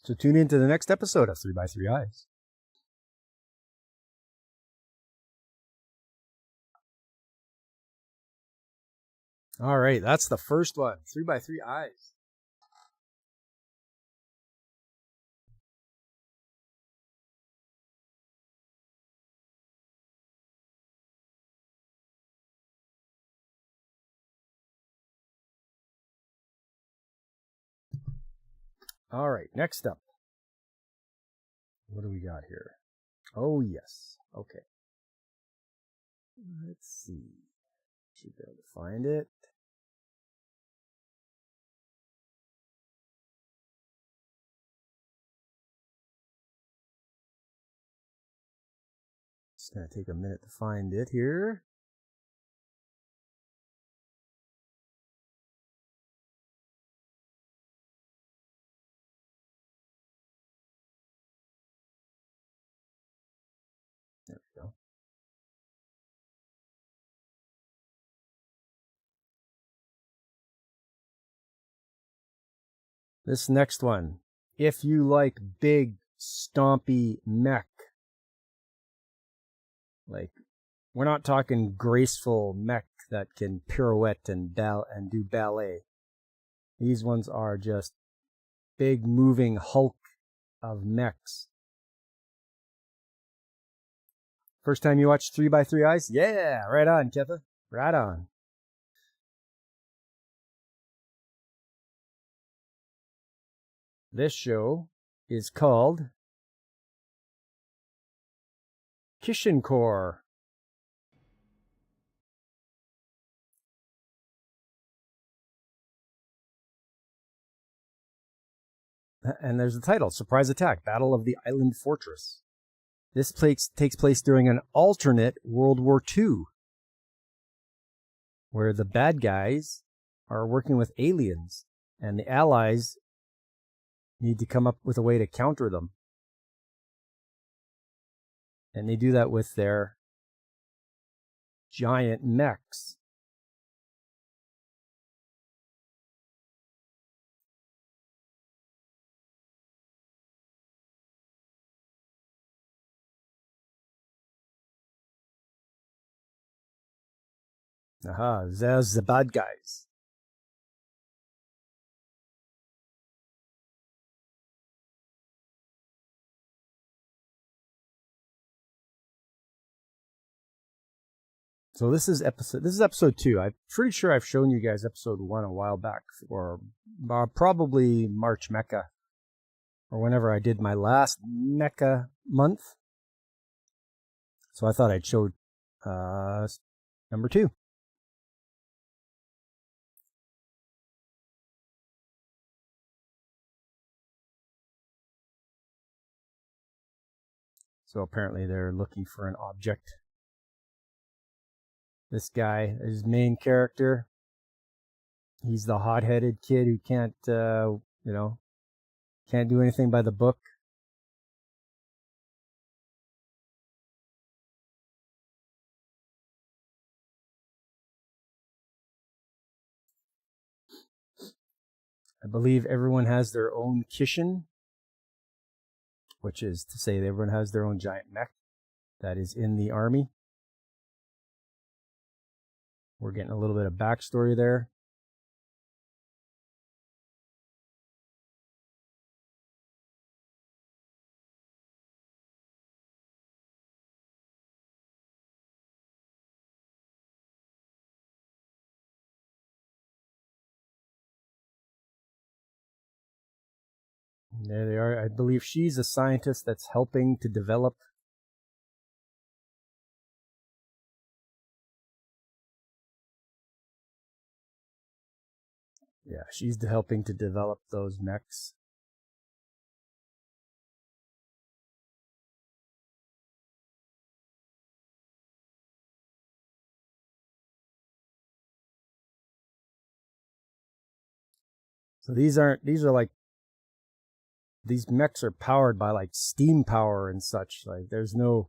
So tune in to the next episode of 3x3 Eyes. All right, that's the first one. 3x3 Eyes. All right, next up. What do we got here? Oh, yes. Okay. Let's see. Should be able to find it. It's going to take a minute to find it here. There we go. This next one. If you like big, stompy mech, like, we're not talking graceful mech that can pirouette and do ballet. These ones are just big moving hulk of mechs. First time you watched 3x3 Eyes? Yeah, right on, Kevin. Right on. This show is called Kishin Core. And there's the title, Surprise Attack, Battle of the Island Fortress. This takes place during an alternate World War II, where the bad guys are working with aliens, and the Allies need to come up with a way to counter them. And they do that with their giant mechs. Aha, there's the bad guys. So this is episode 2. I'm pretty sure I've shown you guys episode 1 a while back, or probably March Mecha, or whenever I did my last Mecha month. So I thought I'd show number 2. So apparently they're looking for an object. This guy, his main character, he's the hot-headed kid who can't do anything by the book. I believe everyone has their own Kishin, which is to say everyone has their own giant mech that is in the army. We're getting a little bit of backstory there. And there they are. I believe she's a scientist that's helping to develop. Yeah, she's helping to develop those mechs. So these mechs are powered by like steam power and such. Like there's no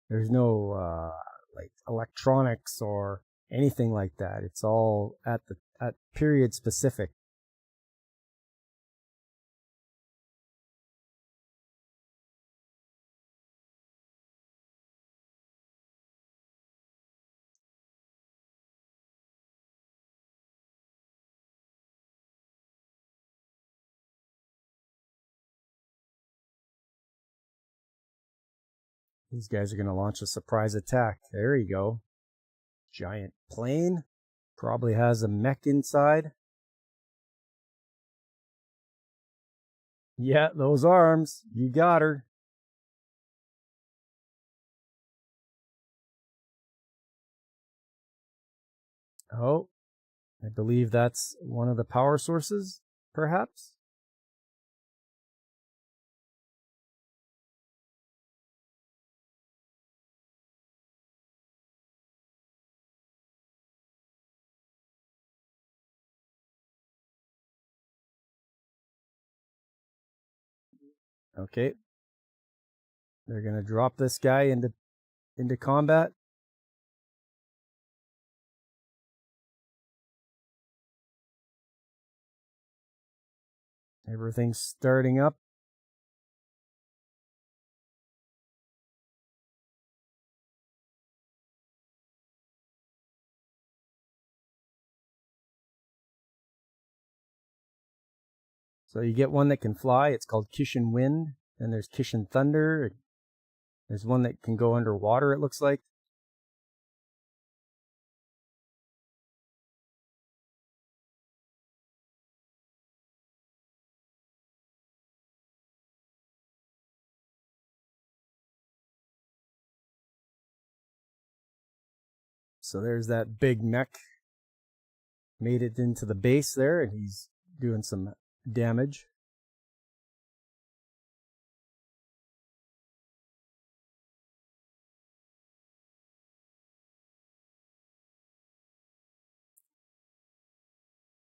like electronics or anything like that. It's all at period specific. These guys are going to launch a surprise attack. There you go. Giant plane. Probably has a mech inside. Yeah, those arms. You got her. Oh, I believe that's one of the power sources, perhaps? Okay. They're going to drop this guy into combat. Everything's starting up. So you get one that can fly. It's called Kishin Wind. Then there's Kishin Thunder. There's one that can go underwater, it looks like. So there's that big mech. Made it into the base there, and he's doing some damage.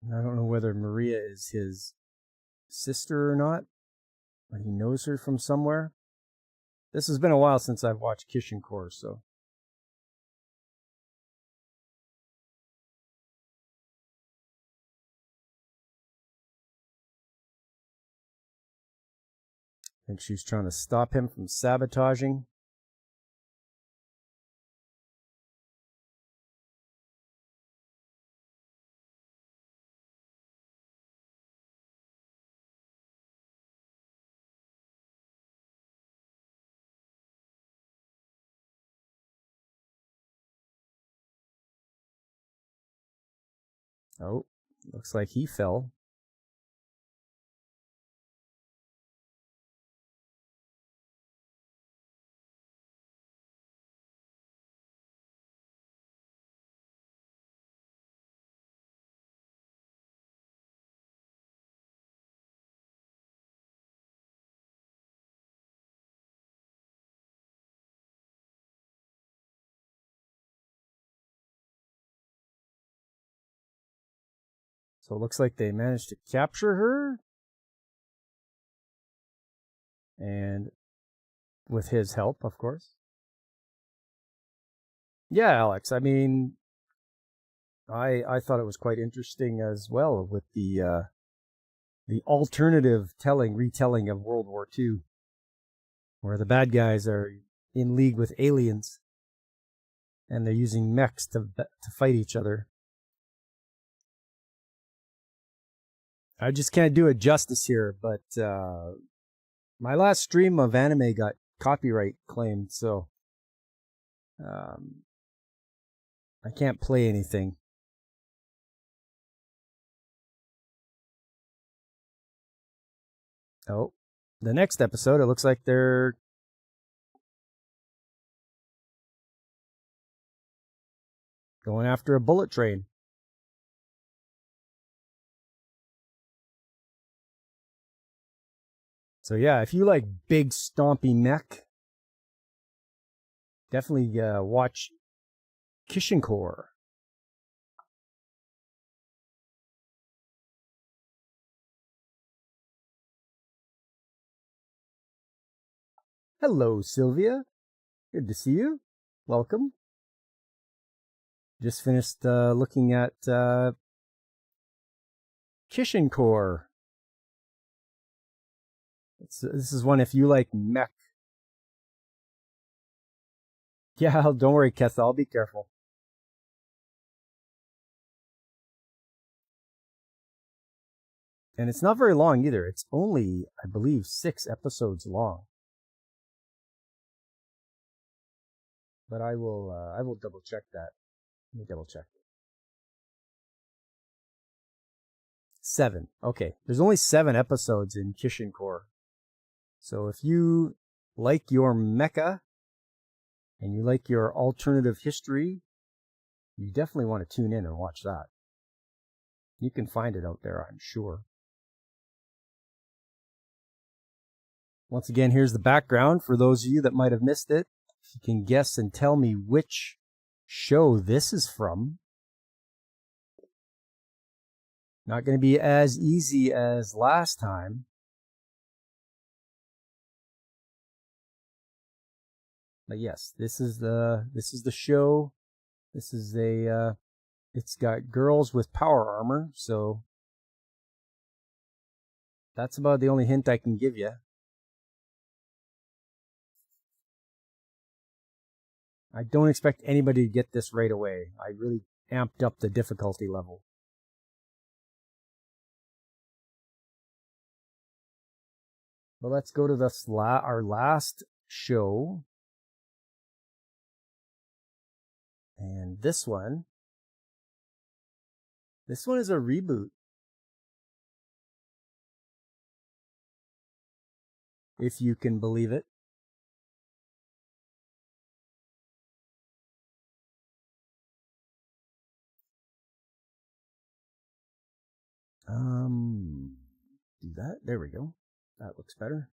I don't know whether Maria is his sister or not, but he knows her from somewhere. This has been a while since I've watched Kishin Core, so. I think she's trying to stop him from sabotaging. Oh, looks like he fell. So it looks like they managed to capture her. And with his help, of course. Yeah, Alex, I mean, I thought it was quite interesting as well with the alternative retelling of World War II, where the bad guys are in league with aliens, and they're using mechs to fight each other. I just can't do it justice here, but my last stream of anime got copyright claimed, so I can't play anything. Oh, the next episode, it looks like they're going after a bullet train. So yeah, if you like big stompy mech, definitely watch Kishin Core. Hello, Sylvia. Good to see you. Welcome. Just finished looking at Kishin Core. This is one if you like mech. Yeah, don't worry, Keth. I'll be careful. And it's not very long either. It's only, I believe, 6 episodes long. But I will double check that. Let me double check. 7. Okay, there's only 7 episodes in Kishin Core. So if you like your mecha and you like your alternative history, you definitely want to tune in and watch that. You can find it out there, I'm sure. Once again, here's the background for those of you that might have missed it. If you can guess and tell me which show this is from. Not going to be as easy as last time. But yes, this is the show. This is it's got girls with power armor, so that's about the only hint I can give you. I don't expect anybody to get this right away. I really amped up the difficulty level. Well, let's go to our last show. And this one is a reboot. If you can believe it. Do that. There we go. That looks better.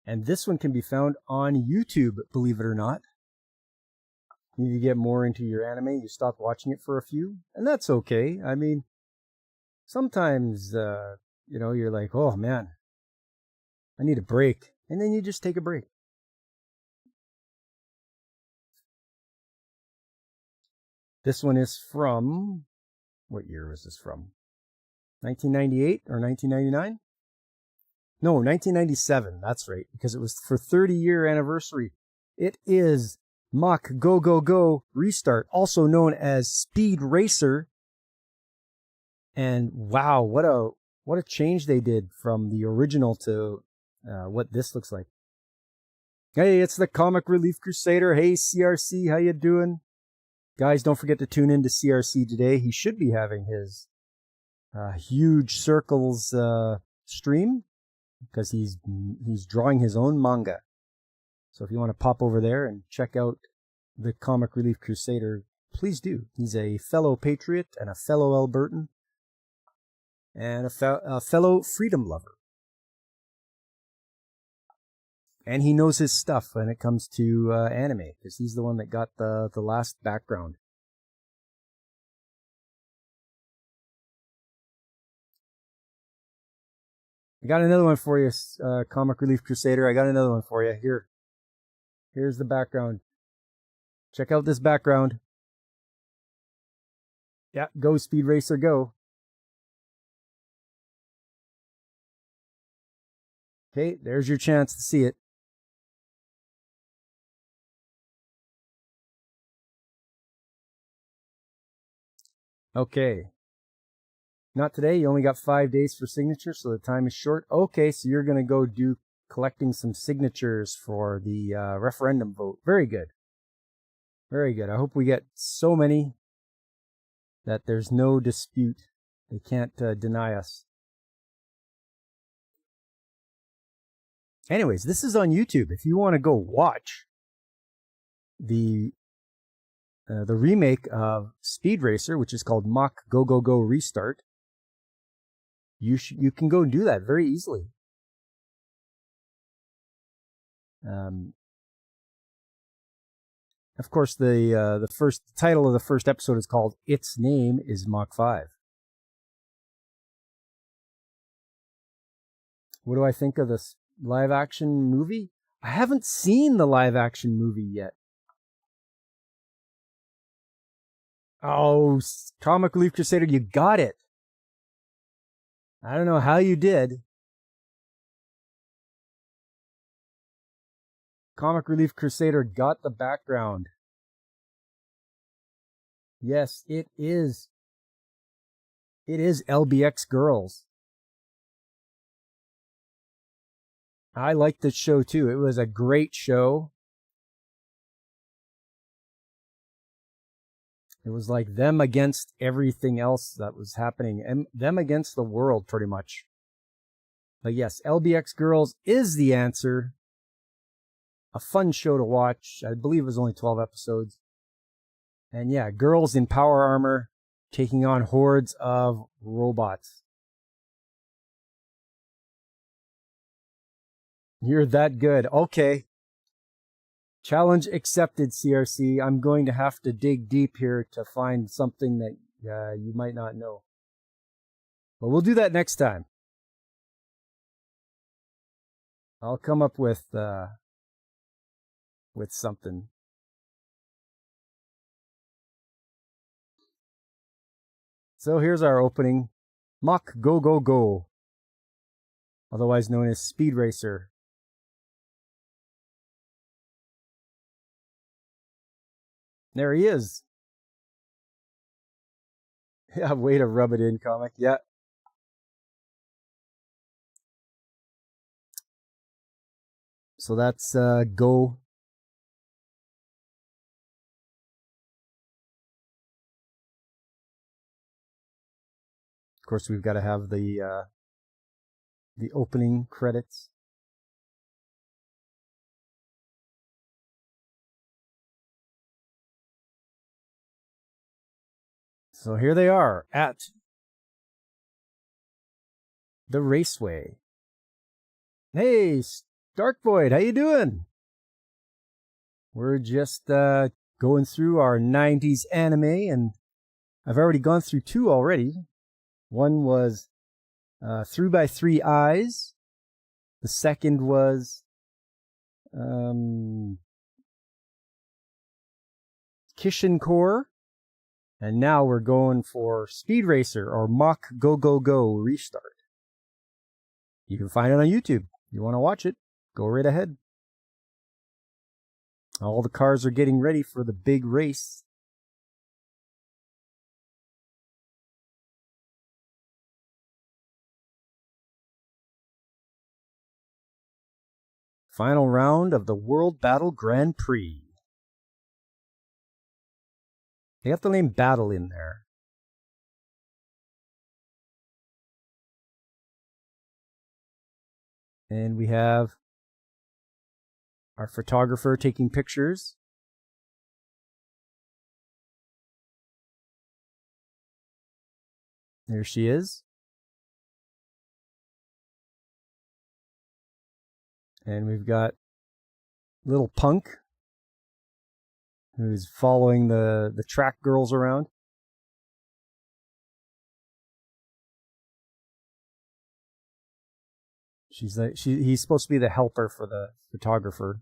And this one can be found on YouTube, believe it or not. You need to get more into your anime. You stopped watching it for a few, and that's okay. I mean, sometimes, you're like, oh man, I need a break. And then you just take a break. This one is from, what year was this from? 1998 or 1999? No, 1997. That's right, because it was for 30-year anniversary. It is Mach Go Go Go Restart, also known as Speed Racer. And wow, what a change they did from the original to what this looks like. Hey, it's the Comic Relief Crusader. Hey, CRC, how you doing? Guys, don't forget to tune in to CRC today. He should be having his huge circles stream because he's drawing his own manga. So if you want to pop over there and check out the Comic Relief Crusader, please do. He's a fellow patriot and a fellow Albertan and a fellow freedom lover. And he knows his stuff when it comes to anime, because he's the one that got the last background. I got another one for you, Comic Relief Crusader. I got another one for you. Here's the background. Check out this background. Yeah, go Speed Racer, go. Okay, there's your chance to see it. Okay. Not today. You only got 5 days for signature, so the time is short. Okay, so you're going to go do collecting some signatures for the referendum vote. Very good. Very good. I hope we get so many that there's no dispute. They can't deny us. Anyways, this is on YouTube. If you want to go watch the remake of Speed Racer, which is called Mach Go Go Go Restart, you can go do that very easily. Of course, the first title of the first episode is called "Its Name is Mach 5." What do I think of this live action movie? I haven't seen the live action movie yet. Oh, Comic Relief Crusader, you got it. I don't know how you did. Comic Relief Crusader got the background. Yes, it is. It is LBX Girls. I liked this show too. It was a great show. It was like them against everything else that was happening, and them against the world, pretty much. But yes, LBX Girls is the answer. A fun show to watch. I believe it was only 12 episodes. And yeah, girls in power armor taking on hordes of robots. You're that good. Okay. Challenge accepted, CRC. I'm going to have to dig deep here to find something that you might not know. But we'll do that next time. I'll come up with something. So here's our opening. Mach Go Go Go. Otherwise known as Speed Racer. There he is. Yeah, way to rub it in, comic. Yeah. So that's Go. Of course, we've got to have the opening credits. So here they are at the raceway. Hey, Dark Void, how you doing? We're just going through our 90s anime, and I've already gone through 2 already. One was 3x3 Eyes. The second was Kishin Core. And now we're going for Speed Racer or Mach Go Go Go Restart. You can find it on YouTube. You want to watch it, go right ahead. All the cars are getting ready for the big race. Final round of the World Battle Grand Prix. They got the name Battle in there. And we have our photographer taking pictures. There she is. And we've got little Punk, who's following the track girls around. He's supposed to be the helper for the photographer.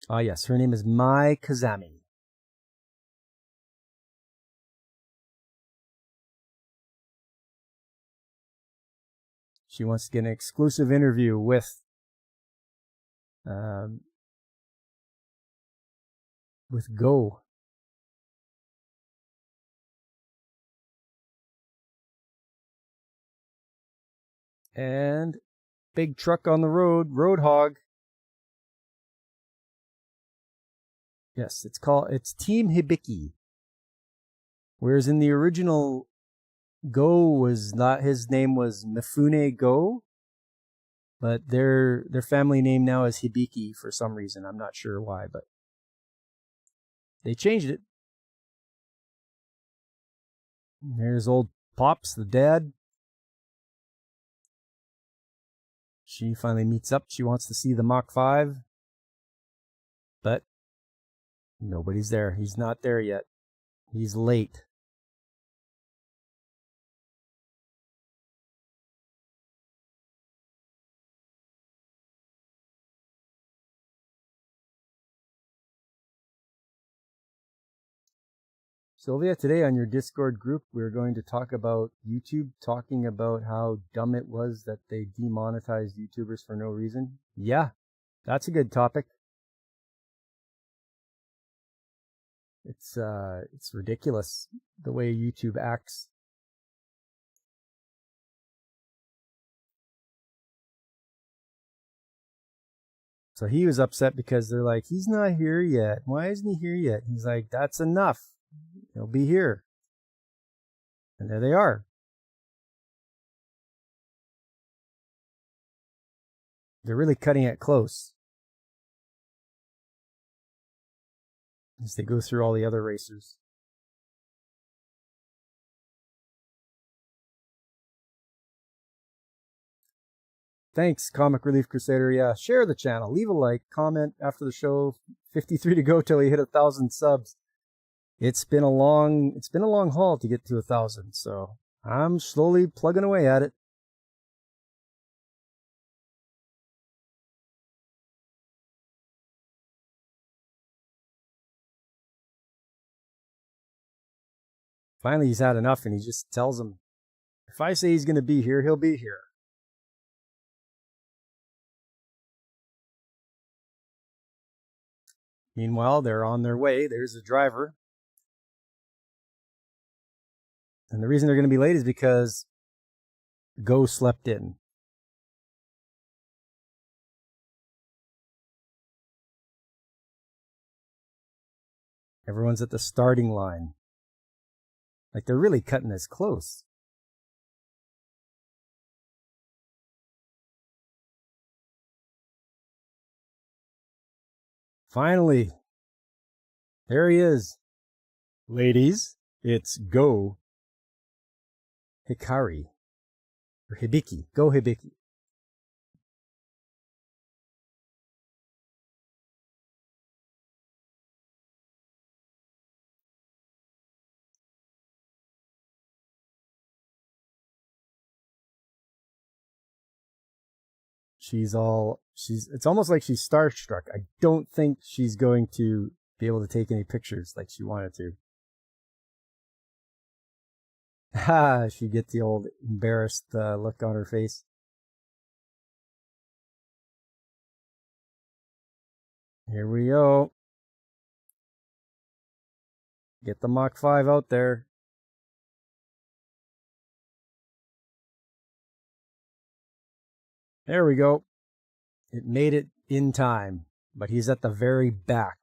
Ah, yes, her name is Mai Kazami. She wants to get an exclusive interview with Go. And big truck on the road, Roadhog. Yes, it's Team Hibiki. Whereas in the original, Go was not, his name was Mifune Go, but their family name now is Hibiki for some reason. I'm not sure why, but they changed it. There's old Pops, the dad. She finally meets up. She wants to see the Mach 5, but nobody's there. He's not there yet. He's late. Sylvia, today on your Discord group, we're going to talk about YouTube, talking about how dumb it was that they demonetized YouTubers for no reason. Yeah, that's a good topic. It's ridiculous the way YouTube acts. So he was upset because they're like, he's not here yet. Why isn't he here yet? He's like, that's enough. He'll be here. And there they are. They're really cutting it close as they go through all the other racers. Thanks, Comic Relief Crusader. Yeah, share the channel, leave a like, comment after the show. 53 to go till we hit 1,000 subs. It's been a long haul to get to 1,000, so I'm slowly plugging away at it. Finally, he's had enough, and he just tells them, if I say he's going to be here, he'll be here. Meanwhile, they're on their way. There's the driver. And the reason they're going to be late is because Go slept in. Everyone's at the starting line. Like, they're really cutting this close. Finally, there he is. Ladies, it's Go Hikari. Or Hibiki. Go Hibiki. It's almost like she's starstruck. I don't think she's going to be able to take any pictures like she wanted to. Ha, she gets the old embarrassed look on her face. Here we go. Get the Mach 5 out there. There we go. It made it in time, but he's at the very back.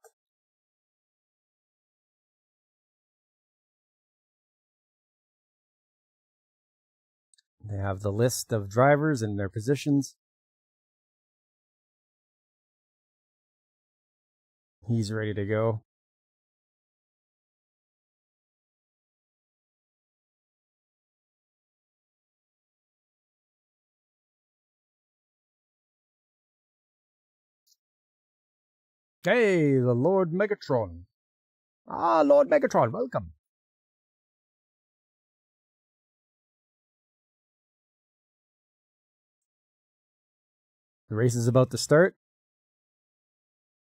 They have the list of drivers and their positions. He's ready to go. Hey, the Lord Megatron. Ah, Lord Megatron, welcome. The race is about to start.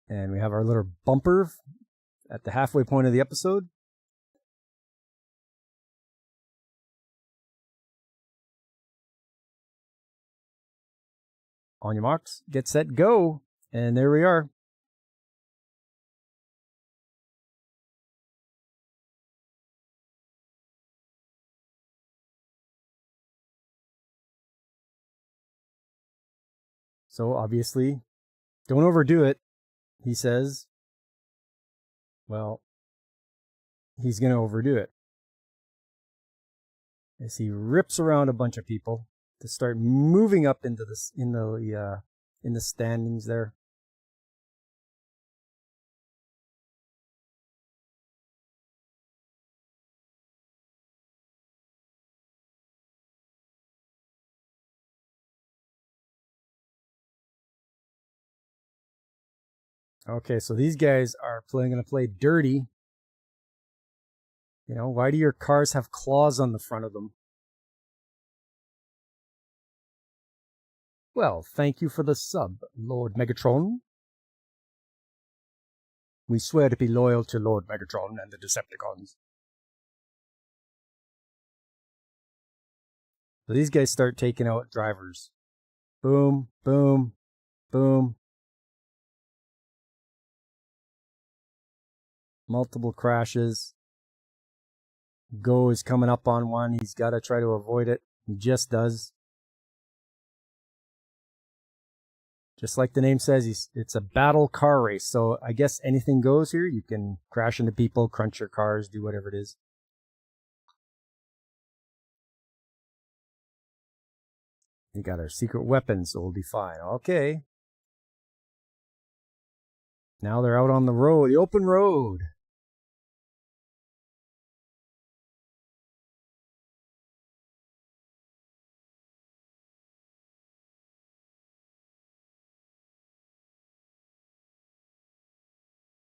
And we have our little bumper at the halfway point of the episode. On your marks, get set, go. And there we are. So obviously, don't overdo it, he says. Well, he's going to overdo it. As he rips around a bunch of people to start moving up into this in the standings there. Okay, so these guys are going to play dirty. You know, why do your cars have claws on the front of them? Well, thank you for the sub, Lord Megatron. We swear to be loyal to Lord Megatron and the Decepticons. So these guys start taking out drivers. Boom, boom, boom. Multiple crashes. Go is coming up on one. He's got to try to avoid it. He just does. Just like the name says, it's a battle car race. So I guess anything goes here. You can crash into people, crunch your cars, do whatever it is. We got our secret weapons, so we'll be fine. Okay. Now they're out on the road, the open road.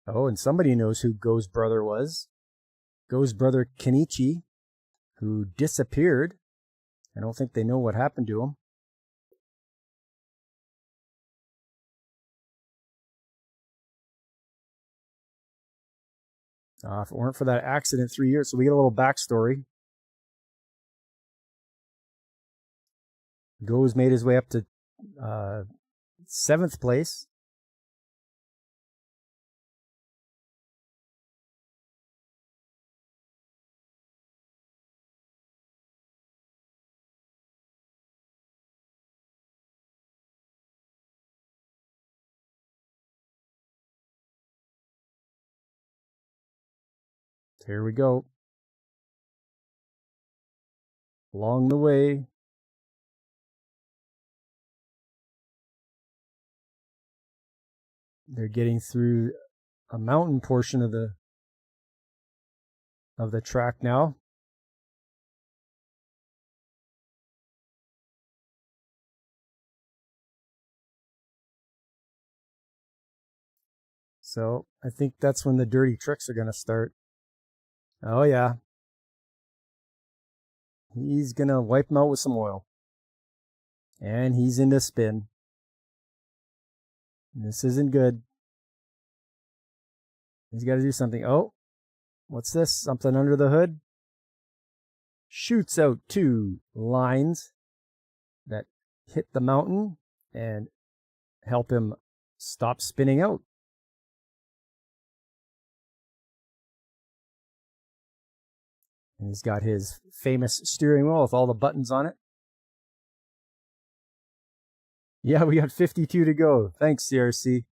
Oh, and somebody knows who Go's brother was. Go's brother Kenichi, who disappeared. I don't think they know what happened to him. If it weren't for that accident 3 years, so we get a little backstory. Go's made his way up to 7th place. here we go. Along the way. They're getting through a mountain portion of the track now. So I think that's when the dirty tricks are going to start. Oh yeah. He's going to wipe them out with some oil. And he's into spin. This isn't good. He's got to do something. Oh, what's this? Something under the hood? Shoots out 2 lines that hit the mountain and help him stop spinning out. And he's got his famous steering wheel with all the buttons on it. Yeah, we got 52 to go. Thanks, CRC.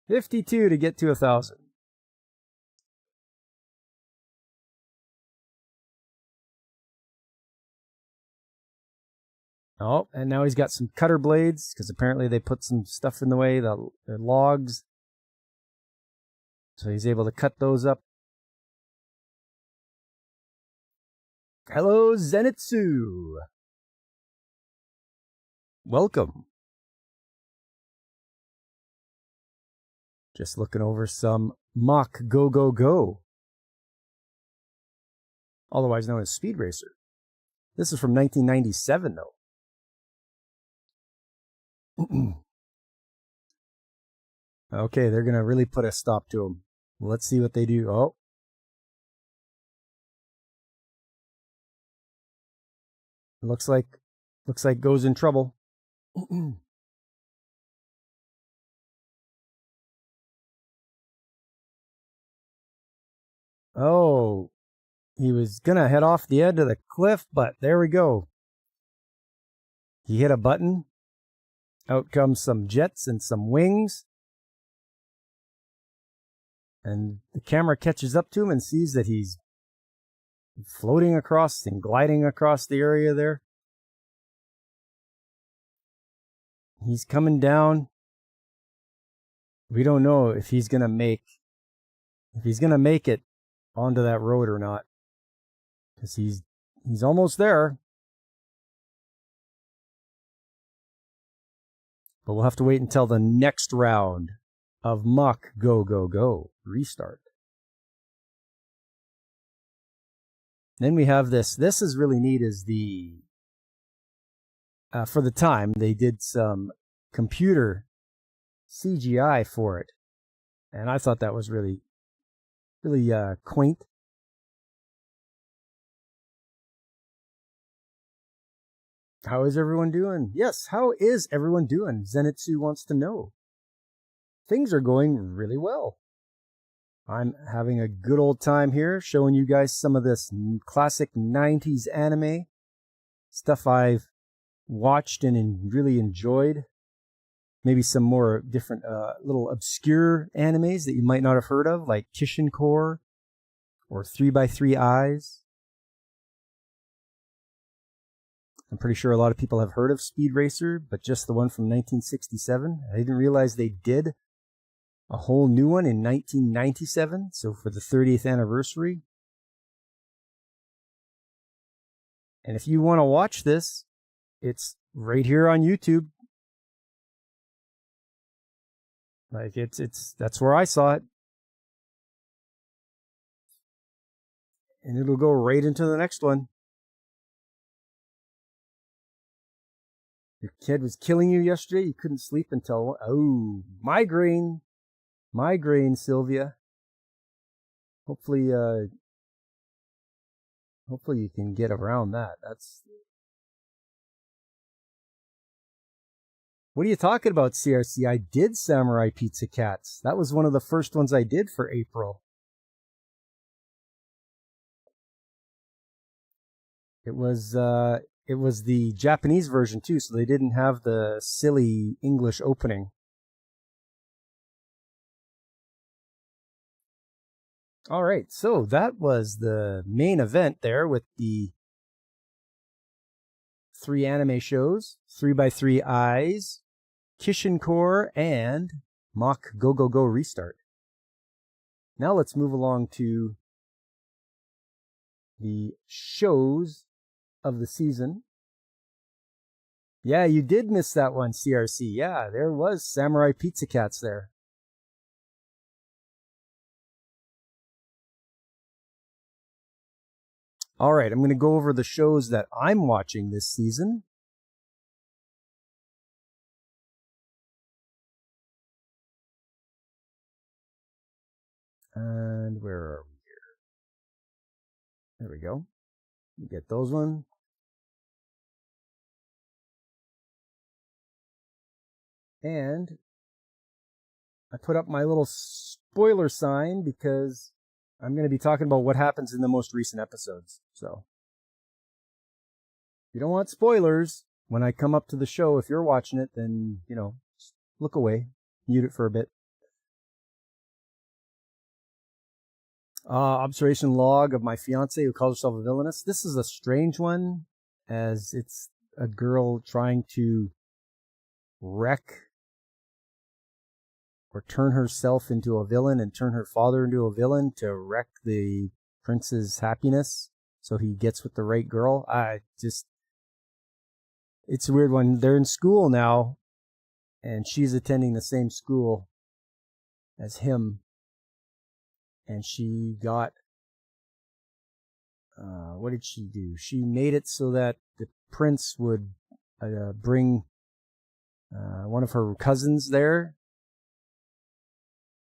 52 to get to 1,000. Oh, and now he's got some cutter blades, because apparently they put some stuff in the way, the logs. So he's able to cut those up. Hello, Zenitsu. Welcome. Just looking over some Mach Go Go Go, otherwise known as Speed Racer. This is from 1997, though. Okay, they're going to really put a stop to him. Let's see what they do. Oh. Looks like Go's in trouble. Oh, he was going to head off the edge of the cliff, but there we go. He hit a button. Out comes some jets and some wings. And the camera catches up to him and sees that he's floating across and gliding across the area there. He's coming down. We don't know if he's going to make it onto that road or not, because he's almost there. But we'll have to wait until the next round of Mach Go Go Go restart. Then we have this. This is really neat. Is the for the time they did some computer CGI for it, and I thought that was really quaint. How is everyone doing? Yes, how is everyone doing? Zenitsu wants to know. Things are going really well. I'm having a good old time here, showing you guys some of this classic 90s anime stuff I've watched and really enjoyed. Maybe some more different little obscure animes that you might not have heard of, like Kishin Core or 3x3 Eyes. I'm pretty sure a lot of people have heard of Speed Racer, but just the one from 1967. I didn't realize they did a whole new one in 1997, so for the 30th anniversary. And if you want to watch this, it's right here on YouTube. Like that's where I saw it. And it'll go right into the next one. Your kid was killing you yesterday. You couldn't sleep until, oh, migraine, Sylvia. Hopefully you can get around that. What are you talking about, CRC? I did Samurai Pizza Cats. That was one of the first ones I did for April. It was the Japanese version too, so they didn't have the silly English opening. All right, so that was the main event there with the 3 anime shows, 3x3 Eyes, Kishin Core, and Mach Go Go Go Restart. Now let's move along to the shows of the season. Yeah, you did miss that one, CRC. Yeah, there was Samurai Pizza Cats there. All right, I'm going to go over the shows that I'm watching this season. And where are we here? There we go. You get those one. And I put up my little spoiler sign because I'm going to be talking about what happens in the most recent episodes. So if you don't want spoilers when I come up to the show, if you're watching it, then, look away, mute it for a bit. Observation log of my fiance who calls herself a villainess. This is a strange one, as it's a girl trying to wreck or turn herself into a villain and turn her father into a villain to wreck the prince's happiness so he gets with the right girl. It's a weird one. They're in school now, and she's attending the same school as him. And she got, what did she do? She made it so that the prince would bring one of her cousins there.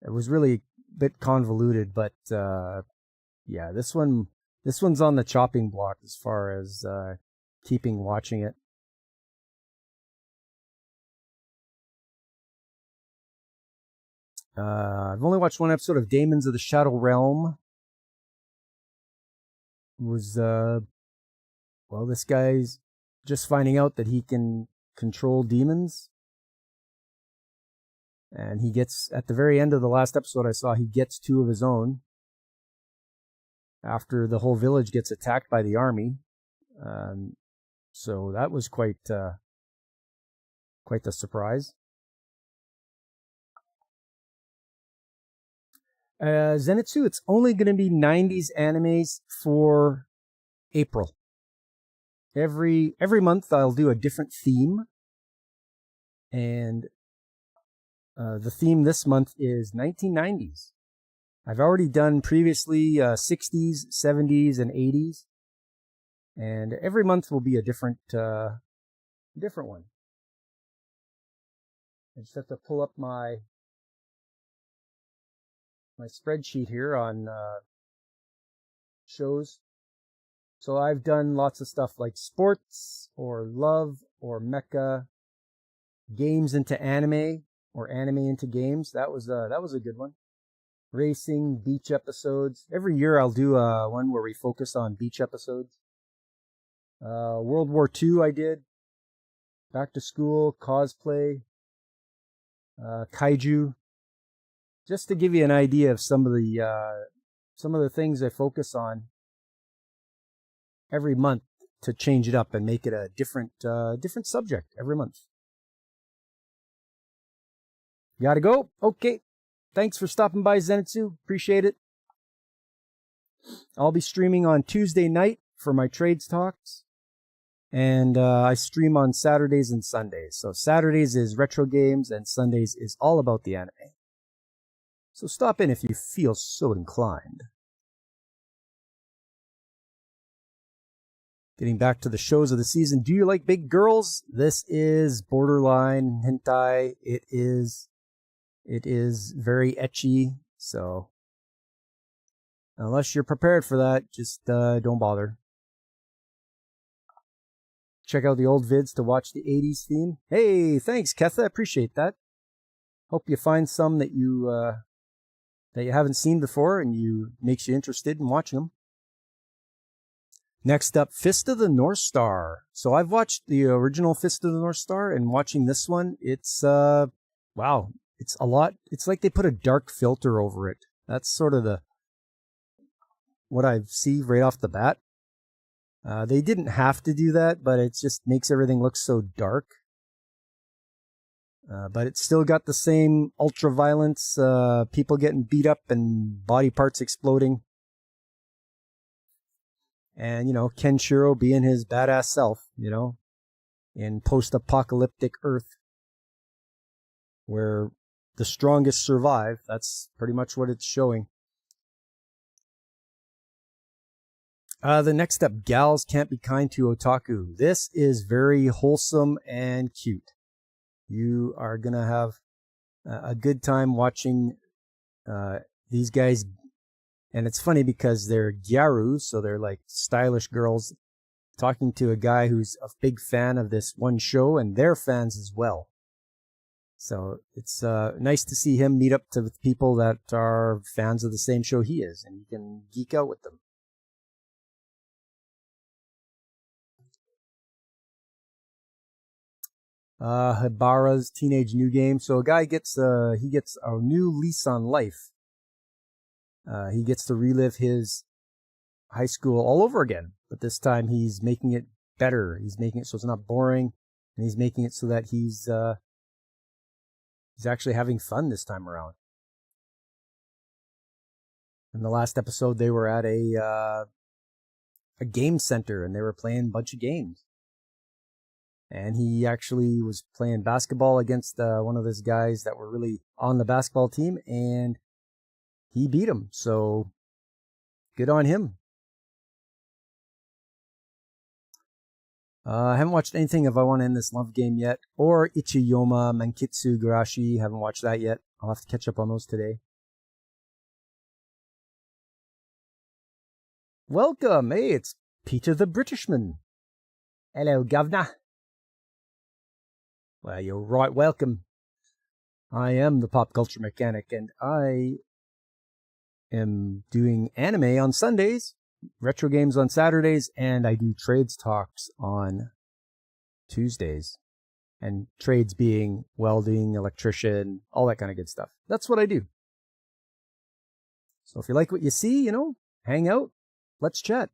It was really a bit convoluted, but yeah, this one's on the chopping block as far as keeping watching it. I've only watched one episode of Demons of the Shadow Realm. It was this guy's just finding out that he can control demons. And he gets, at the very end of the last episode I saw, he gets 2 of his own after the whole village gets attacked by the army. So that was quite the surprise. Zenitsu, it's only going to be 90s animes for April. Every month I'll do a different theme. And the theme this month is 1990s. I've already done previously 60s, 70s, and 80s. And every month will be a different one. I just have to pull up my spreadsheet here on shows. So I've done lots of stuff like sports or love or mecha, games into anime or anime into games. That was a good one. Racing, beach episodes. Every year I'll do one where we focus on beach episodes. World War II I did. Back to school, cosplay, kaiju. Just to give you an idea of some of the things I focus on every month to change it up and make it a different subject every month. Gotta go? Okay. Thanks for stopping by, Zenitsu. Appreciate it. I'll be streaming on Tuesday night for my trades talks. And I stream on Saturdays and Sundays. So Saturdays is retro games and Sundays is all about the anime. So stop in if you feel so inclined. Getting back to the shows of the season. Do you like big girls? This is borderline hentai. It is very ecchi. So unless you're prepared for that, just don't bother. Check out the old vids to watch the 80s theme. Hey, thanks, Ketha. I appreciate that. Hope you find some that you haven't seen before and makes you interested in watching them. Next up, Fist of the North Star. So I've watched the original Fist of the North Star, and watching this one, it's wow. It's a lot. It's like they put a dark filter over it. That's sort of what I see right off the bat. They didn't have to do that, but it just makes everything look so dark. But it's still got the same ultra violence, people getting beat up and body parts exploding. And, Kenshiro being his badass self, in post-apocalyptic Earth, where the strongest survive. That's pretty much what it's showing. The next step, Gals Can't Be Kind to Otaku. This is very wholesome and cute. You are going to have a good time watching these guys. And it's funny because they're gyaru, so they're like stylish girls talking to a guy who's a big fan of this one show, and they're fans as well. So it's nice to see him meet up to people that are fans of the same show he is, and you can geek out with them. Hibara's Teenage New Game. So a guy gets a new lease on life. He gets to relive his high school all over again, but this time he's making it better. He's making it so it's not boring, and he's making it so that he's actually having fun this time around. In the last episode, they were at a game center, and they were playing a bunch of games. And he actually was playing basketball against one of those guys that were really on the basketball team, and he beat him. So good on him. I haven't watched anything of I Want to End This Love Game yet, or Ichiyoma Mankitsu Garashi. Haven't watched that yet. I'll have to catch up on those today. Welcome. Hey, it's Peter the Britishman. Hello, Governor. Well, you're right. Welcome. I am the pop culture mechanic, and I am doing anime on Sundays, retro games on Saturdays, and I do trades talks on Tuesdays. And trades being welding, electrician, all that kind of good stuff. That's what I do. So if you like what you see, hang out. Let's chat.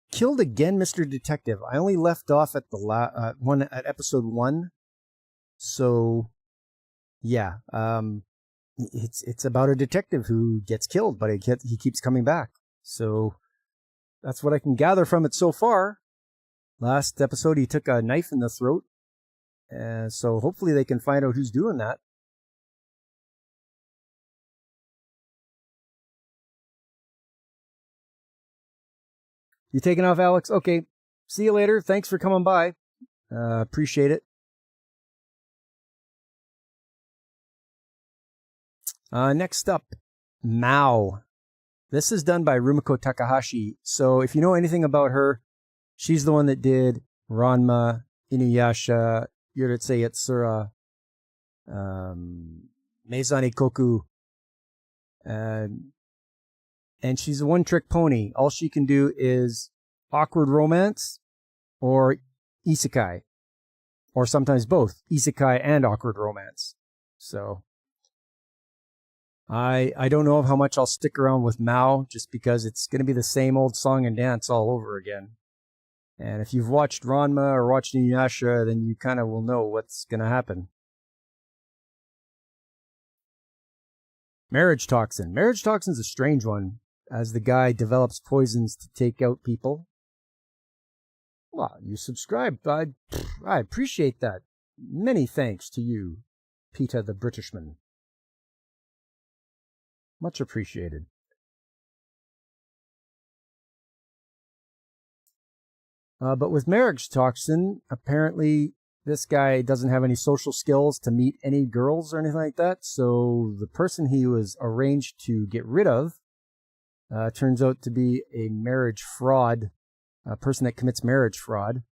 Killed Again, Mr. Detective. I only left off at the at episode 1. So yeah, it's about a detective who gets killed, but he keeps coming back. So that's what I can gather from it so far. Last episode, he took a knife in the throat, so hopefully they can find out who's doing that. You taking off, Alex? Okay. See you later. Thanks for coming by. Appreciate it. Next up, Mao. This is done by Rumiko Takahashi. So if you know anything about her, she's the one that did Ranma, Inuyasha, Yuritsei Yatsura, Meizane Koku, and she's a one-trick pony. All she can do is awkward romance or isekai, or sometimes both, isekai and awkward romance. So I don't know how much I'll stick around with Mao, just because it's going to be the same old song and dance all over again. And if you've watched Ranma or watched Inuyasha, then you kind of will know what's going to happen. Marriage Toxin. Marriage Toxin's a strange one, as the guy develops poisons to take out people. Well, you subscribed. I appreciate that. Many thanks to you, Peter the Britishman. Much appreciated. But with Marriage Toxin, apparently this guy doesn't have any social skills to meet any girls or anything like that. So the person he was arranged to get rid of turns out to be a marriage fraud, a person that commits marriage fraud.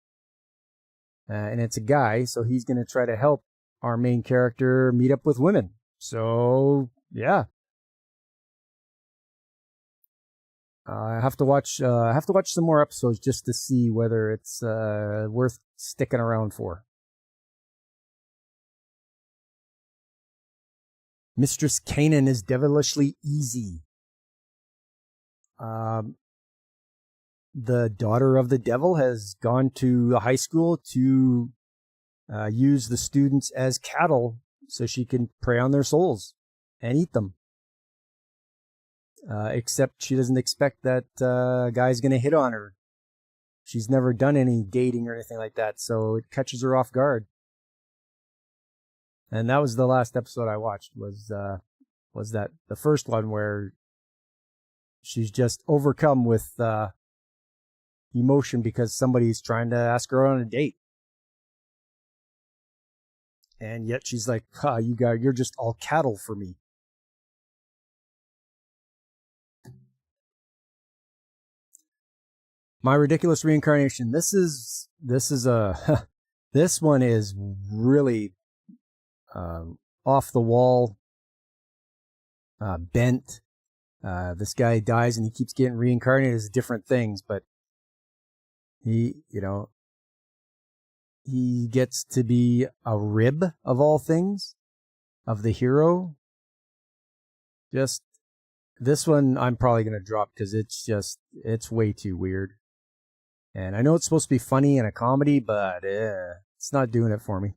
And it's a guy, so he's going to try to help our main character meet up with women. So, yeah. I have to watch some more episodes just to see whether it's worth sticking around for. Mistress Kanan is devilishly easy. The daughter of the devil has gone to a high school to use the students as cattle so she can prey on their souls and eat them. Except she doesn't expect that guy's going to hit on her. She's never done any dating or anything like that, so it catches her off guard. And that was the last episode I watched, was that the first one where she's just overcome with emotion because somebody's trying to ask her on a date. And yet she's like, you're just all cattle for me. My Ridiculous Reincarnation. This is a this one is really off the wall, bent. This guy dies and he keeps getting reincarnated as different things, but he gets to be a rib of all things of the hero. Just this one I'm probably going to drop because it's way too weird. And I know it's supposed to be funny and a comedy, but it's not doing it for me.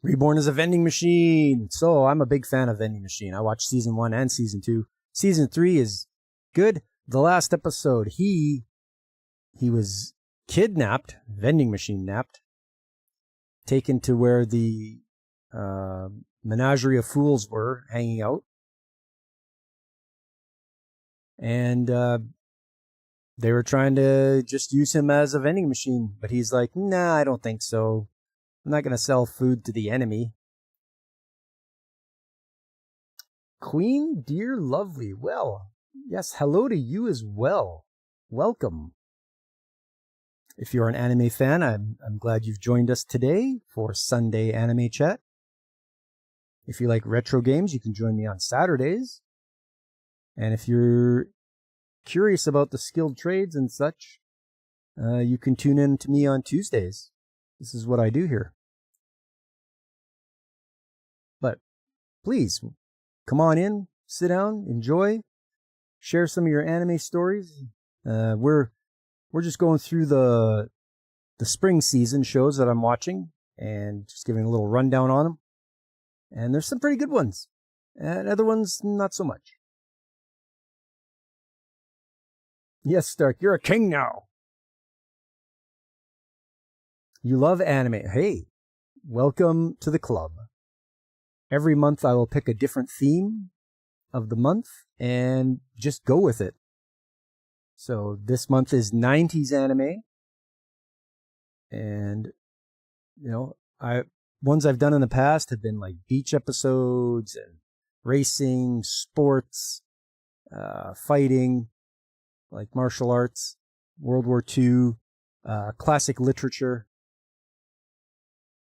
Reborn as a Vending Machine. So I'm a big fan of Vending Machine. I watched season 1 and season 2. Season 3 is good. The last episode, he was kidnapped, vending machine napped, taken to where the menagerie of fools were hanging out. And they were trying to just use him as a vending machine. But he's like, nah, I don't think so. I'm not going to sell food to the enemy. Queen, dear lovely. Well, yes, hello to you as well. Welcome. If you're an anime fan, I'm glad you've joined us today for Sunday Anime Chat. If you like retro games, you can join me on Saturdays. And if you're curious about the skilled trades and such, you can tune in to me on Tuesdays. This is what I do here. But please, come on in, sit down, enjoy, share some of your anime stories. We're just going through the spring season shows that I'm watching and just giving a little rundown on them. And there's some pretty good ones, and other ones not so much. Yes, Stark, you're a king now. You love anime. Hey, welcome to the club. Every month I will pick a different theme of the month and just go with it. So this month is 90s anime. And, ones I've done in the past have been like beach episodes and racing, sports, fighting, like martial arts, World War II, classic literature,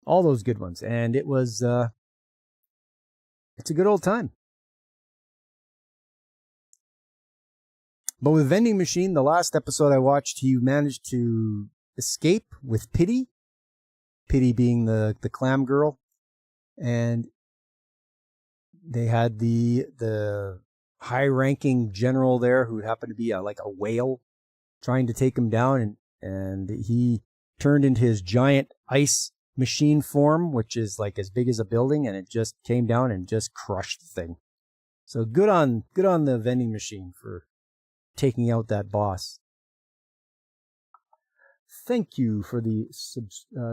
all those good ones. And it was, it's a good old time. But with Vending Machine, the last episode I watched, he managed to escape with Pity. Pity being the clam girl. And they had the high-ranking general there who happened to be like a whale trying to take him down, and he turned into his giant ice machine form, which is like as big as a building, and it just came down and just crushed the thing. So good on the Vending Machine for taking out that boss. Thank you for the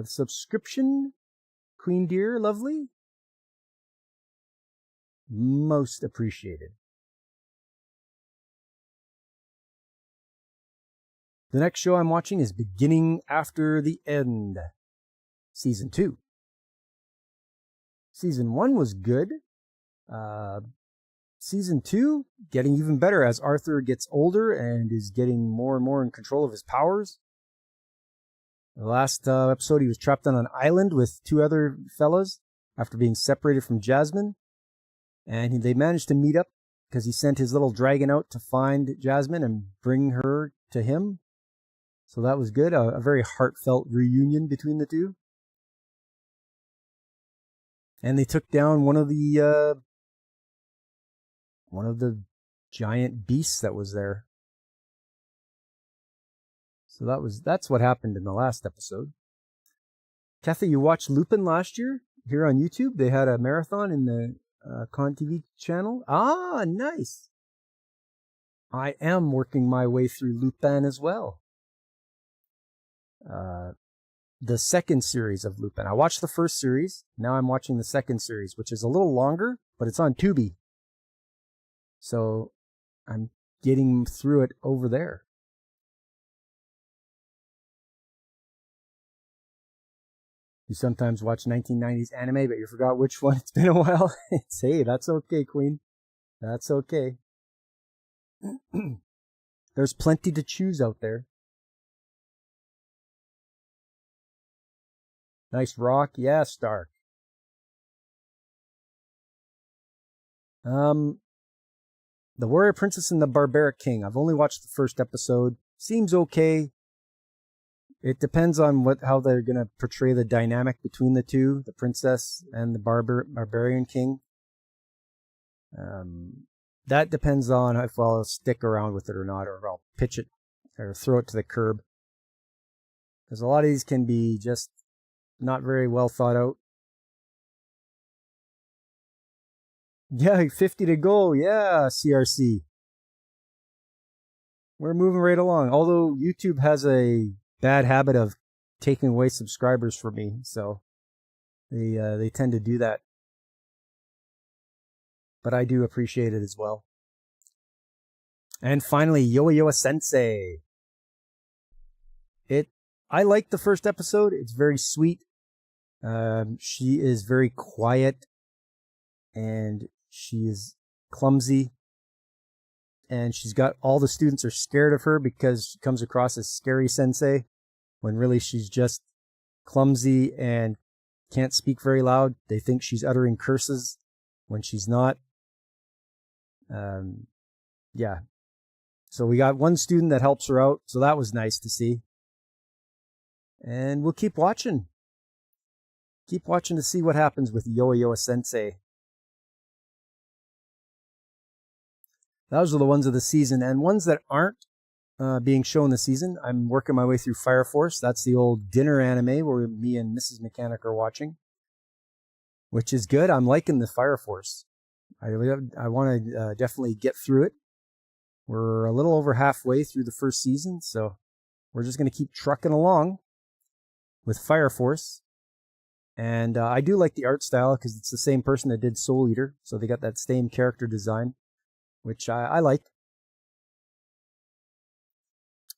subscription, Queen Dear Lovely. Most appreciated. The next show I'm watching is Beginning After the End, Season 2. Season 1 was good. Season 2, getting even better as Arthur gets older and is getting more and more in control of his powers. The last episode, he was trapped on an island with 2 other fellas after being separated from Jasmine. And they managed to meet up because he sent his little dragon out to find Jasmine and bring her to him. So that was good. A very heartfelt reunion between the two. And they took down one of the giant beasts that was there. So that's what happened in the last episode. Kathy, you watched Lupin last year here on YouTube? They had a marathon in the Con TV channel. Ah, nice. I am working my way through Lupin as well. The second series of Lupin. I watched the first series. Now I'm watching the second series, which is a little longer, but it's on Tubi. So I'm getting through it over there. You sometimes watch 1990s anime, but you forgot which one. It's been a while. Hey, that's okay, Queen. That's okay. There's plenty to choose out there. Nice rock. Yeah, Stark. The Warrior Princess and the Barbaric King. I've only watched the first episode. Seems okay. It depends on how they're going to portray the dynamic between the two, the princess and the barbarian king. That depends on if I'll stick around with it or not, or I'll pitch it or throw it to the curb. Because a lot of these can be just not very well thought out. Yeah, 50 to go. Yeah, CRC. We're moving right along. Although YouTube has a bad habit of taking away subscribers from me, so they tend to do that. But I do appreciate it as well. And finally, Yo Sensei. I liked the first episode. It's very sweet. She is very quiet, and she is clumsy. And she's got all the students are scared of her because she comes across as scary sensei, when really she's just clumsy and can't speak very loud. They think she's uttering curses when she's not. Yeah. So we got one student that helps her out, so that was nice to see. And we'll keep watching. Keep watching to see what happens with Yo Sensei. Those are the ones of the season, and ones that aren't being shown this season. I'm working my way through Fire Force. That's the old dinner anime where me and Mrs. Mechanic are watching, which is good. I'm liking the Fire Force. I want to definitely get through it. We're a little over halfway through the first season, so we're just going to keep trucking along with Fire Force. And I do like the art style because it's the same person that did Soul Eater, so they got that same character design, which I like.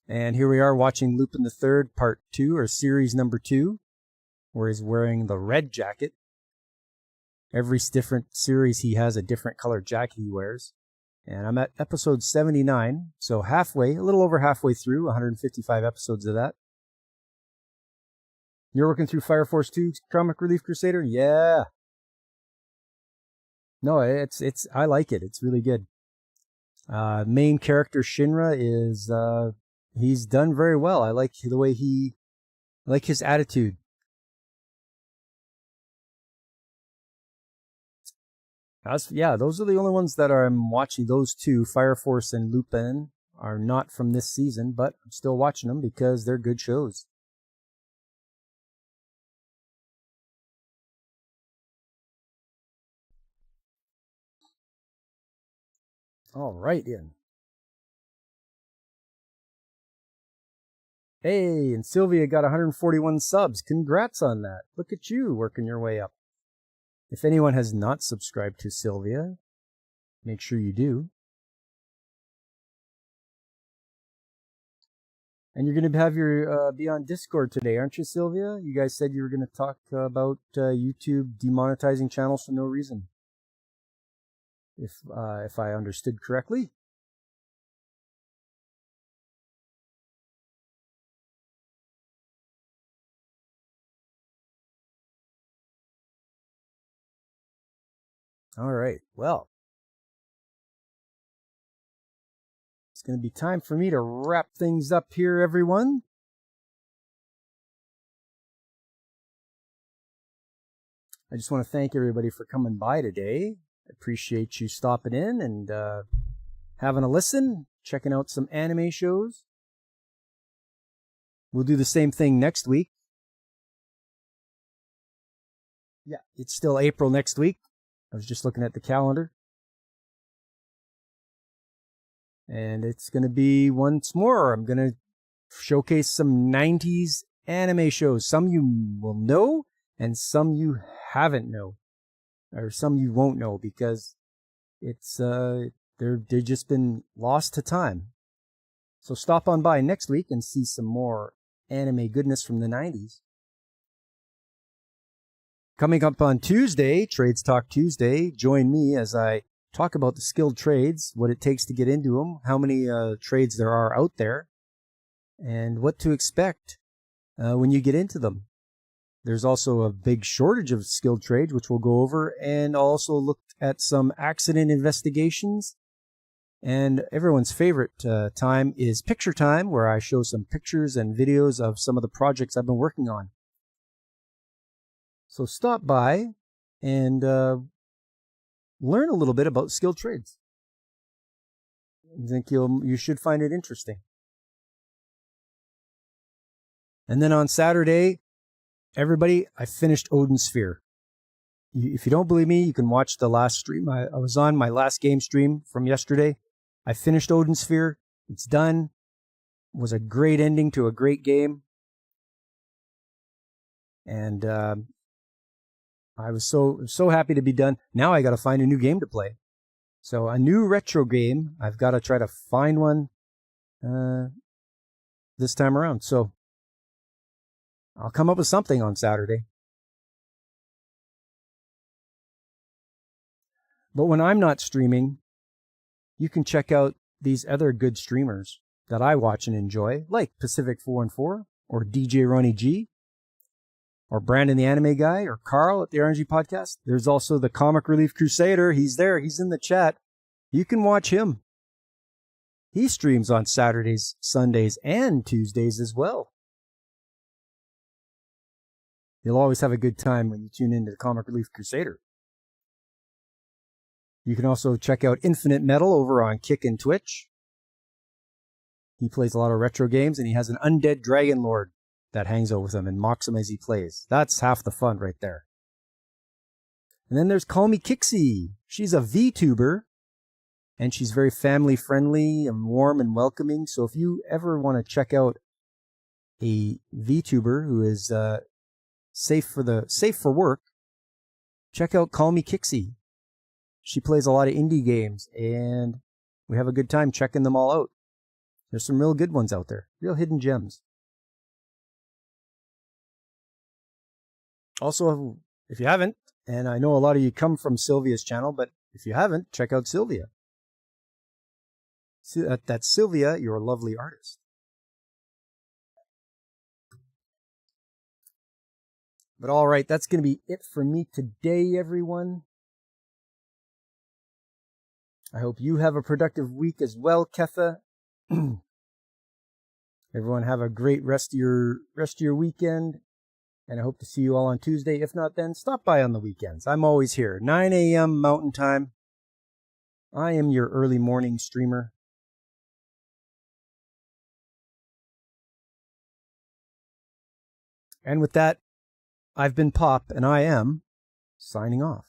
And here we are watching Lupin the Third Part 2, or Series number 2, where he's wearing the red jacket. Every different series he has a different colored jacket he wears. And I'm at episode 79, so halfway, a little over halfway through, 155 episodes of that. You're working through Fire Force 2, Comic Relief Crusader? Yeah. No, I like it. It's really good. Main character Shinra is, he's done very well. I like the way I like his attitude. Those are the only ones that I'm watching. Those two, Fire Force and Lupin, are not from this season, but I'm still watching them because they're good shows. All right, Ian. Hey, and Sylvia got 141 subs. Congrats on that. Look at you working your way up. If anyone has not subscribed to Sylvia, make sure you do. And you're going to have your be on Discord today, aren't you, Sylvia? You guys said you were going to talk about YouTube demonetizing channels for no reason. If I understood correctly. All right. Well, it's going to be time for me to wrap things up here, everyone. I just want to thank everybody for coming by today. I appreciate you stopping in and having a listen, checking out some anime shows. We'll do the same thing next week. Yeah, it's still April next week. I was just looking at the calendar. And it's going to be once more. I'm going to showcase some 90s anime shows. Some you will know and some you haven't know. Or some you won't know because it's they've just been lost to time. So stop on by next week and see some more anime goodness from the 90s. Coming up on Tuesday, Trades Talk Tuesday, join me as I talk about the skilled trades, what it takes to get into them, how many trades there are out there, and what to expect when you get into them. There's also a big shortage of skilled trades, which we'll go over, and also look at some accident investigations. And everyone's favorite time is picture time, where I show some pictures and videos of some of the projects I've been working on. So stop by and learn a little bit about skilled trades. I think you should find it interesting. And then on Saturday, everybody, I finished Odin Sphere. If you don't believe me, you can watch the last stream. I was on my last game stream from yesterday. I finished Odin Sphere. It's done. It was a great ending to a great game. And I was so happy to be done. Now I got to find a new game to play. So a new retro game. I've got to try to find one this time around. So I'll come up with something on Saturday. But when I'm not streaming, you can check out these other good streamers that I watch and enjoy, like Pacific 414 or DJ Ronnie G, or Brandon the Anime Guy, or Carl at the RNG Podcast. There's also the Comic Relief Crusader. He's there. He's in the chat. You can watch him. He streams on Saturdays, Sundays, and Tuesdays as well. You'll always have a good time when you tune into the Comic Relief Crusader. You can also check out Infinite Metal over on Kick and Twitch. He plays a lot of retro games, and he has an undead dragon lord that hangs out with him and mocks him as he plays. That's half the fun right there. And then there's Call Me Kixie. She's a VTuber, and she's very family friendly and warm and welcoming. So if you ever want to check out a VTuber who is safe for work, check out Call Me Kixie. She plays a lot of indie games, and we have a good time checking them all out. There's some real good ones out there, real hidden gems. Also, if you haven't, and I know a lot of you come from Sylvia's channel, but if you haven't, check out Sylvia. That's Sylvia, your lovely artist. But all right, that's going to be it for me today, everyone. I hope you have a productive week as well, Ketha. Everyone have a great rest of your weekend. And I hope to see you all on Tuesday. If not, then stop by on the weekends. I'm always here, 9 a.m. Mountain Time. I am your early morning streamer. And with that, I've been Pop, and I am signing off.